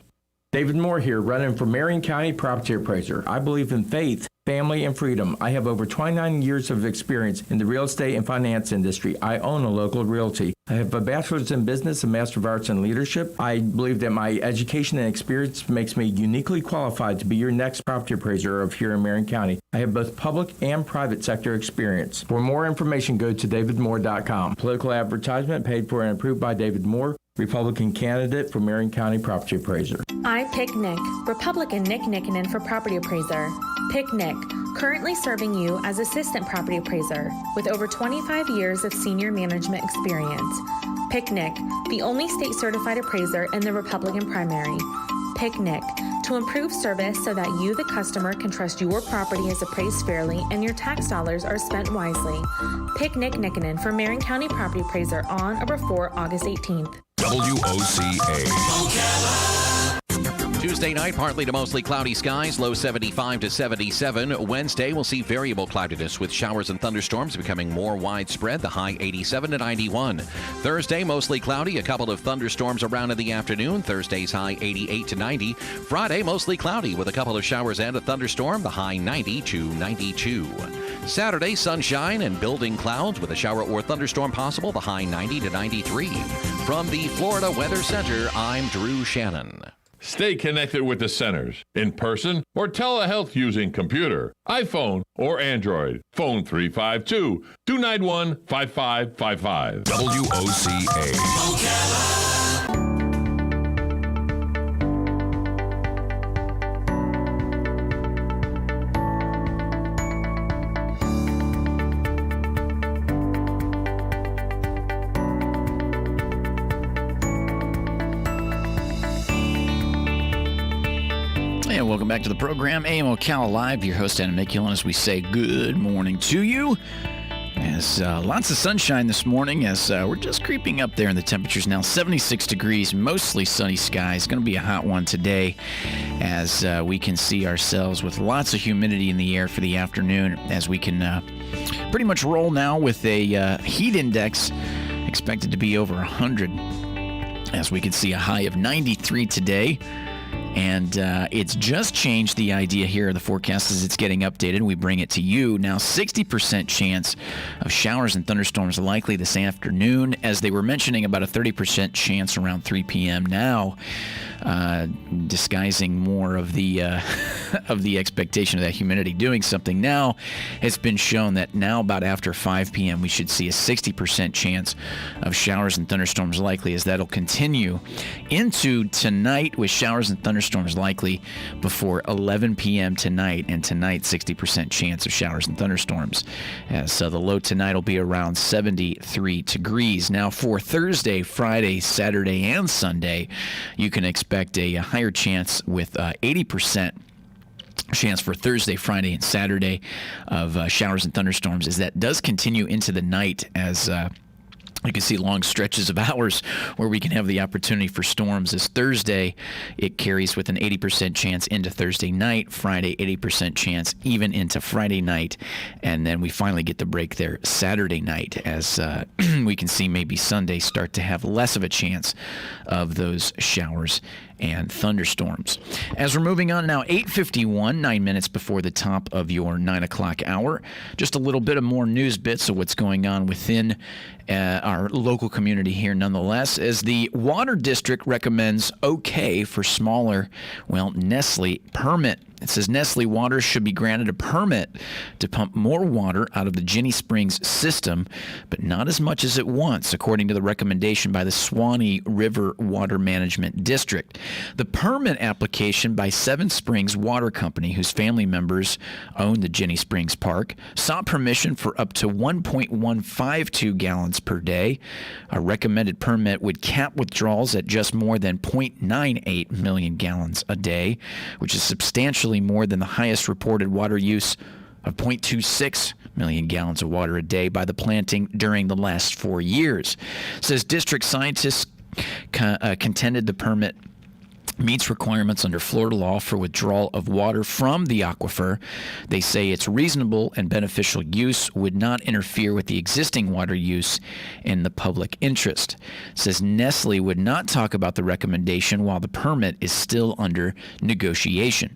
David Moore here, running for Marion County Property Appraiser. I believe in faith, family, and freedom. I have over 29 years of experience in the real estate and finance industry. I own a local realty. I have a bachelor's in business and master of arts in leadership. I believe that my education and experience makes me uniquely qualified to be your next property appraiser of here in Marion County. I have both public and private sector experience. For more information, go to davidmoore.com. Political advertisement paid for and approved by David Moore, Republican candidate for Marion County Property Appraiser. I pick Nick, Republican Nick Nickinen for Property Appraiser. Pick Nick, currently serving you as Assistant Property Appraiser with over 25 years of senior management experience. Pick Nick, the only state certified appraiser in the Republican primary. Pick Nick, to improve service so that you, the customer, can trust your property is appraised fairly and your tax dollars are spent wisely. Pick Nick Nickinen for Marion County Property Appraiser on or before August 18th. WOCA. Tuesday night, partly to mostly cloudy skies, low 75 to 77. Wednesday, we'll see variable cloudiness with showers and thunderstorms becoming more widespread, the high 87 to 91. Thursday, mostly cloudy, a couple of thunderstorms around in the afternoon. Thursday's high 88 to 90. Friday, mostly cloudy with a couple of showers and a thunderstorm, the high 90 to 92. Saturday, sunshine and building clouds with a shower or thunderstorm possible, the high 90 to 93. From the Florida Weather Center, I'm Drew Shannon. Stay connected with the Centers, in person or telehealth using computer, iPhone, or Android. Phone 352-291-5555. WOCA. And welcome back to the program, AM Ocala Live. Your host, Adam Mikulin, as we say good morning to you. As lots of sunshine this morning as we're just creeping up there, and the temperature's now 76 degrees, mostly sunny skies. Going to be a hot one today as we can see ourselves with lots of humidity in the air for the afternoon, as we can pretty much roll now with a heat index expected to be over 100, as we can see a high of 93 today. And it's just changed the idea here of the forecast as it's getting updated. We bring it to you. Now, 60% chance of showers and thunderstorms likely this afternoon, as they were mentioning about a 30% chance around 3 p.m. Now, disguising more of the of the expectation of that humidity doing something. Now, it's been shown that now about after 5 p.m. we should see a 60% chance of showers and thunderstorms likely, as that'll continue into tonight with showers and thunderstorms likely before 11 p.m. tonight, and tonight 60% chance of showers and thunderstorms. So the low tonight will be around 73 degrees. Now for Thursday, Friday, Saturday, and Sunday, you can expect a higher chance with 80% chance for Thursday, Friday, and Saturday of showers and thunderstorms, as that does continue into the night, as you can see long stretches of hours where we can have the opportunity for storms. As Thursday, it carries with an 80% chance into Thursday night, Friday 80% chance even into Friday night, and then we finally get the break there Saturday night, as we can see maybe Sunday start to have less of a chance of those showers and thunderstorms. As we're moving on now, 8:51, 9 minutes before the top of your 9 o'clock hour. Just a little bit of more news bits of what's going on within our local community here nonetheless, as the Water District recommends okay for smaller, Nestle permit. It says Nestle Water should be granted a permit to pump more water out of the Ginny Springs system, but not as much as it wants, according to the recommendation by the Swanee River Water Management District. The permit application by Seven Springs Water Company, whose family members own the Ginny Springs Park, sought permission for up to 1.152 gallons per day. A recommended permit would cap withdrawals at just more than 0.98 million gallons a day, which is substantially more than the highest reported water use of 0.26 million gallons of water a day by the planting during the last 4 years. It says district scientists contended the permit meets requirements under Florida law for withdrawal of water from the aquifer. They say its reasonable and beneficial use would not interfere with the existing water use in the public interest. It says Nestle would not talk about the recommendation while the permit is still under negotiation.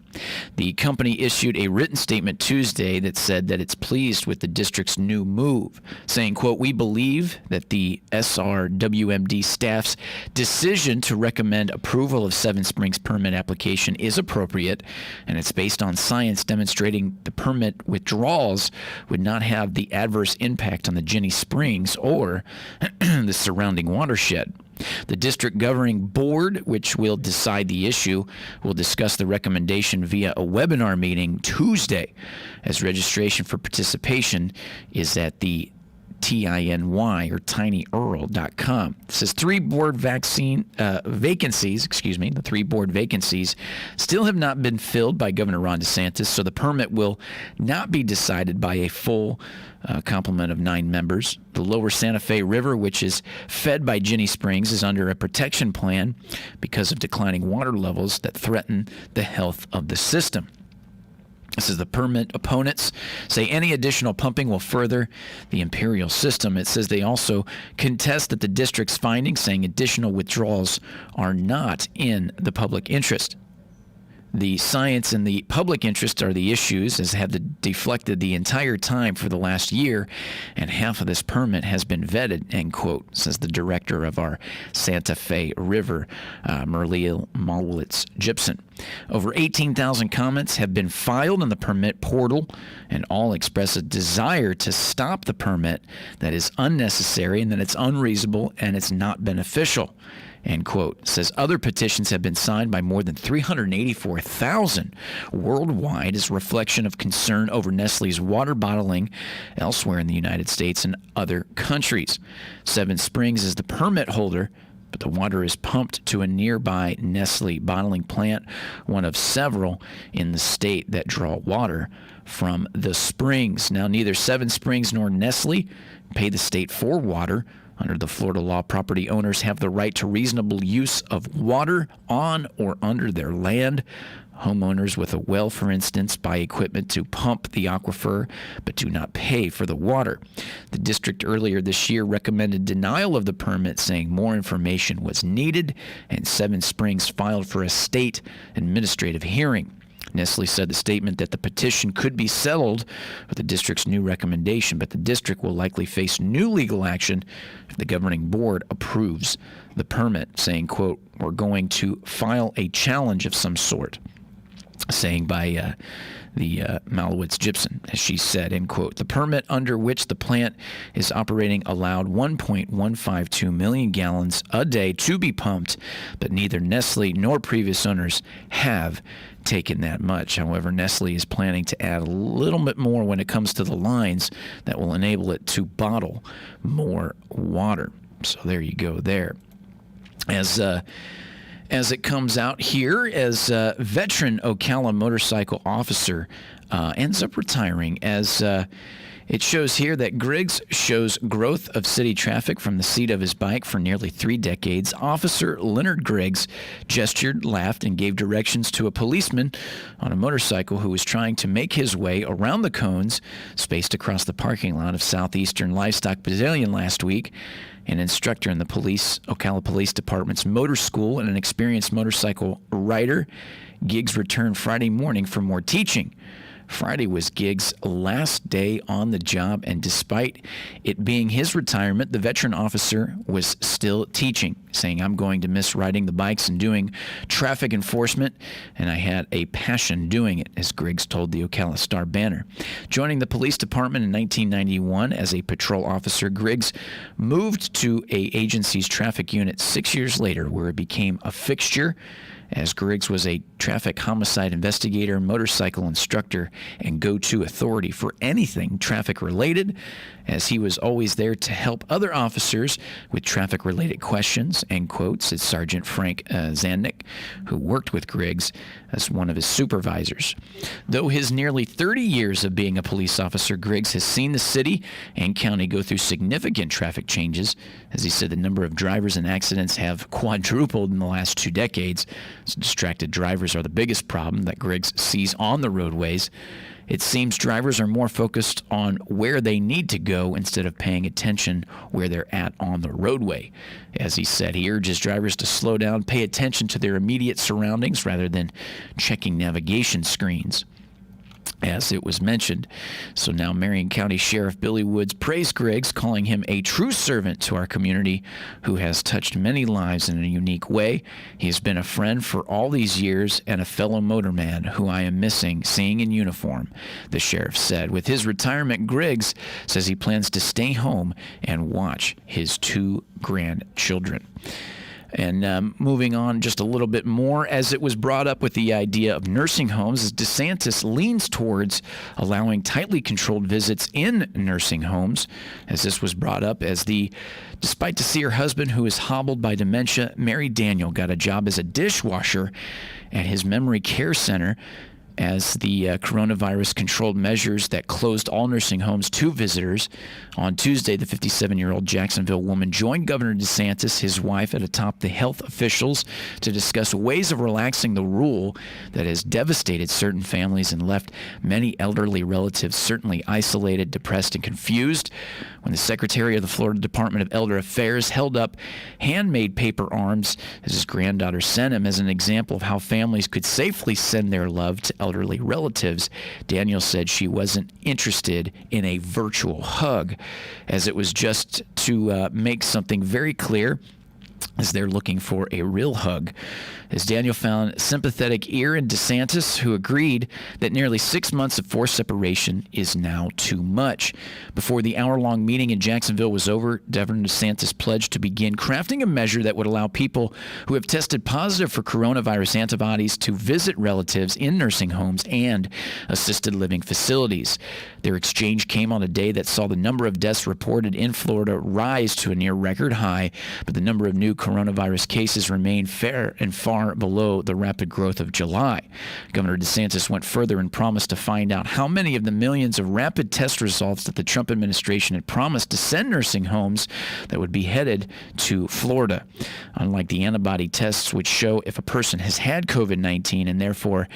The company issued a written statement Tuesday that said that it's pleased with the district's new move, saying, quote, "We believe that the SRWMD staff's decision to recommend approval of Seven Springs permit application is appropriate, and it's based on science demonstrating the permit withdrawals would not have the adverse impact on the Ginny Springs or the surrounding watershed." The district governing board, which will decide the issue, will discuss the recommendation via a webinar meeting Tuesday, as registration for participation is at the TINY or tinyurl.com. It says the 3 board vacancies still have not been filled by Governor Ron DeSantis, so the permit will not be decided by a full complement of 9 members. The lower Santa Fe River, which is fed by Ginny Springs, is under a protection plan because of declining water levels that threaten the health of the system. This is the permit opponents say any additional pumping will further the imperial system. It says they also contest that the district's findings, saying additional withdrawals are not in the public interest. The science and the public interest are the issues, as have deflected the entire time for the last year, and half of this permit has been vetted, end quote, says the director of our Santa Fe River, Merleil Malwitz-Gibson. Over 18,000 comments have been filed in the permit portal, and all express a desire to stop the permit that is unnecessary and that it's unreasonable and it's not beneficial. End quote. It says other petitions have been signed by more than 384,000 worldwide as a reflection of concern over Nestle's water bottling elsewhere in the United States and other countries. Seven Springs is the permit holder, but the water is pumped to a nearby Nestle bottling plant, one of several in the state that draw water from the springs. Now, neither Seven Springs nor Nestle pay the state for water. Under the Florida law, property owners have the right to reasonable use of water on or under their land. Homeowners with a well, for instance, buy equipment to pump the aquifer, but do not pay for the water. The district earlier this year recommended denial of the permit, saying more information was needed, and Seven Springs filed for a state administrative hearing. Nestle said the statement that the petition could be settled with the district's new recommendation, but the district will likely face new legal action if the governing board approves the permit, saying, quote, "We're going to file a challenge of some sort," saying by the Malowitz-Gibson, as she said, end quote. The permit under which the plant is operating allowed 1.152 million gallons a day to be pumped, but neither Nestle nor previous owners have taken that much. However, Nestle is planning to add a little bit more when it comes to the lines that will enable it to bottle more water. So there you go there. As it comes out here, as a veteran Ocala motorcycle officer ends up retiring, as It shows here that Griggs shows growth of city traffic from the seat of his bike for nearly 3 decades. Officer Leonard Griggs gestured, laughed, and gave directions to a policeman on a motorcycle who was trying to make his way around the cones spaced across the parking lot of Southeastern Livestock Battalion last week. An instructor in the Ocala Police Department's motor school and an experienced motorcycle rider. Griggs returned Friday morning for more teaching. Friday was Griggs' last day on the job, and despite it being his retirement, the veteran officer was still teaching, saying, "I'm going to miss riding the bikes and doing traffic enforcement, and I had a passion doing it," as Griggs told the Ocala Star-Banner. Joining the police department in 1991 as a patrol officer, Griggs moved to a agency's traffic unit 6 years later, where it became a fixture, as Griggs was a traffic homicide investigator, motorcycle instructor, and go-to authority for anything traffic-related, as he was always there to help other officers with traffic-related questions, end quote, said Sergeant Frank Zandnick, who worked with Griggs as one of his supervisors. Though his nearly 30 years of being a police officer, Griggs has seen the city and county go through significant traffic changes. As he said, the number of drivers and accidents have quadrupled in the last 2 decades. So distracted drivers are the biggest problem that Griggs sees on the roadways. It seems drivers are more focused on where they need to go instead of paying attention where they're at on the roadway. As he said, he urges drivers to slow down, pay attention to their immediate surroundings rather than checking navigation screens, as it was mentioned. So now Marion County Sheriff Billy Woods praised Griggs, calling him a true servant to our community who has touched many lives in a unique way. He has been a friend for all these years and a fellow motorman who I am missing seeing in uniform, the sheriff said. With his retirement, Griggs says he plans to stay home and watch his 2 grandchildren. And moving on just a little bit more, as it was brought up with the idea of nursing homes, as DeSantis leans towards allowing tightly controlled visits in nursing homes, as this was brought up despite to see her husband, who is hobbled by dementia, Mary Daniel got a job as a dishwasher at his memory care center, as the coronavirus controlled measures that closed all nursing homes to visitors. On Tuesday, the 57-year-old Jacksonville woman joined Governor DeSantis, his wife, atop the health officials to discuss ways of relaxing the rule that has devastated certain families and left many elderly relatives certainly isolated, depressed, and confused. When the Secretary of the Florida Department of Elder Affairs held up handmade paper arms, as his granddaughter sent him, as an example of how families could safely send their love to elderly relatives, Daniel said she wasn't interested in a virtual hug, as it was just to make something very clear, as they're looking for a real hug. As Daniel found sympathetic ear in DeSantis, who agreed that nearly 6 months of forced separation is now too much. Before the hour-long meeting in Jacksonville was over, Governor DeSantis pledged to begin crafting a measure that would allow people who have tested positive for coronavirus antibodies to visit relatives in nursing homes and assisted living facilities. Their exchange came on a day that saw the number of deaths reported in Florida rise to a near record high, but the number of new coronavirus cases remain far below the rapid growth of July. Governor DeSantis went further and promised to find out how many of the millions of rapid test results that the Trump administration had promised to send nursing homes that would be headed to Florida. Unlike the antibody tests, which show if a person has had COVID-19 and therefore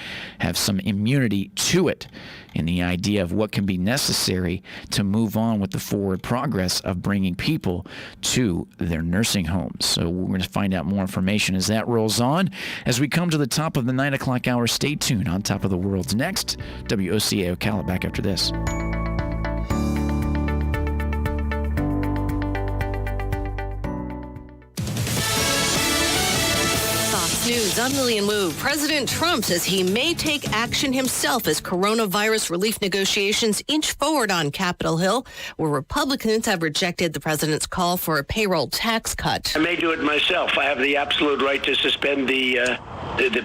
have some immunity to it, in the idea of what can be necessary to move on with the forward progress of bringing people to their nursing homes. So we're going to find out more information as that rolls on. As we come to the top of the 9 o'clock hour, stay tuned. On Top of the World's next. WOCA Ocala back after this. News. I'm Lillian Wu. President Trump says he may take action himself as coronavirus relief negotiations inch forward on Capitol Hill, where Republicans have rejected the president's call for a payroll tax cut. I may do it myself. I have the absolute right to suspend the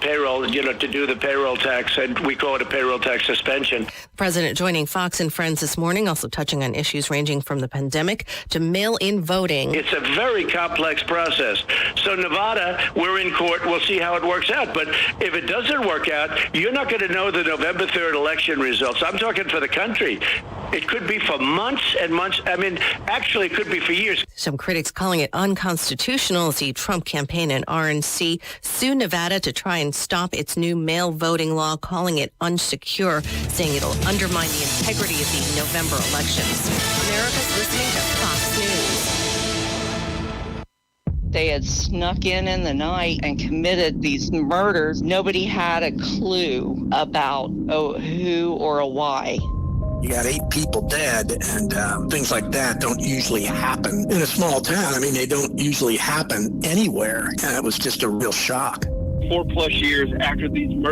payroll, to do the payroll tax, and we call it a payroll tax suspension. The president joining Fox and Friends this morning, also touching on issues ranging from the pandemic to mail-in voting. It's a very complex process. So Nevada, we're in court. We'll see how how it works out. But if it doesn't work out, you're not going to know the November 3rd election results. I'm talking for the country. It could be for months and months. I mean, actually, it could be for years. Some critics calling it unconstitutional as the Trump campaign and RNC sue Nevada to try and stop its new mail voting law, calling it unsecure, saying it'll undermine the integrity of the November elections. America's listening to Fox News. They had snuck in the night and committed these murders. Nobody had a clue about who or a why. You got 8 people dead, and things like that don't usually happen in a small town. I mean, they don't usually happen anywhere, and it was just a real shock. 4+ years after these murders.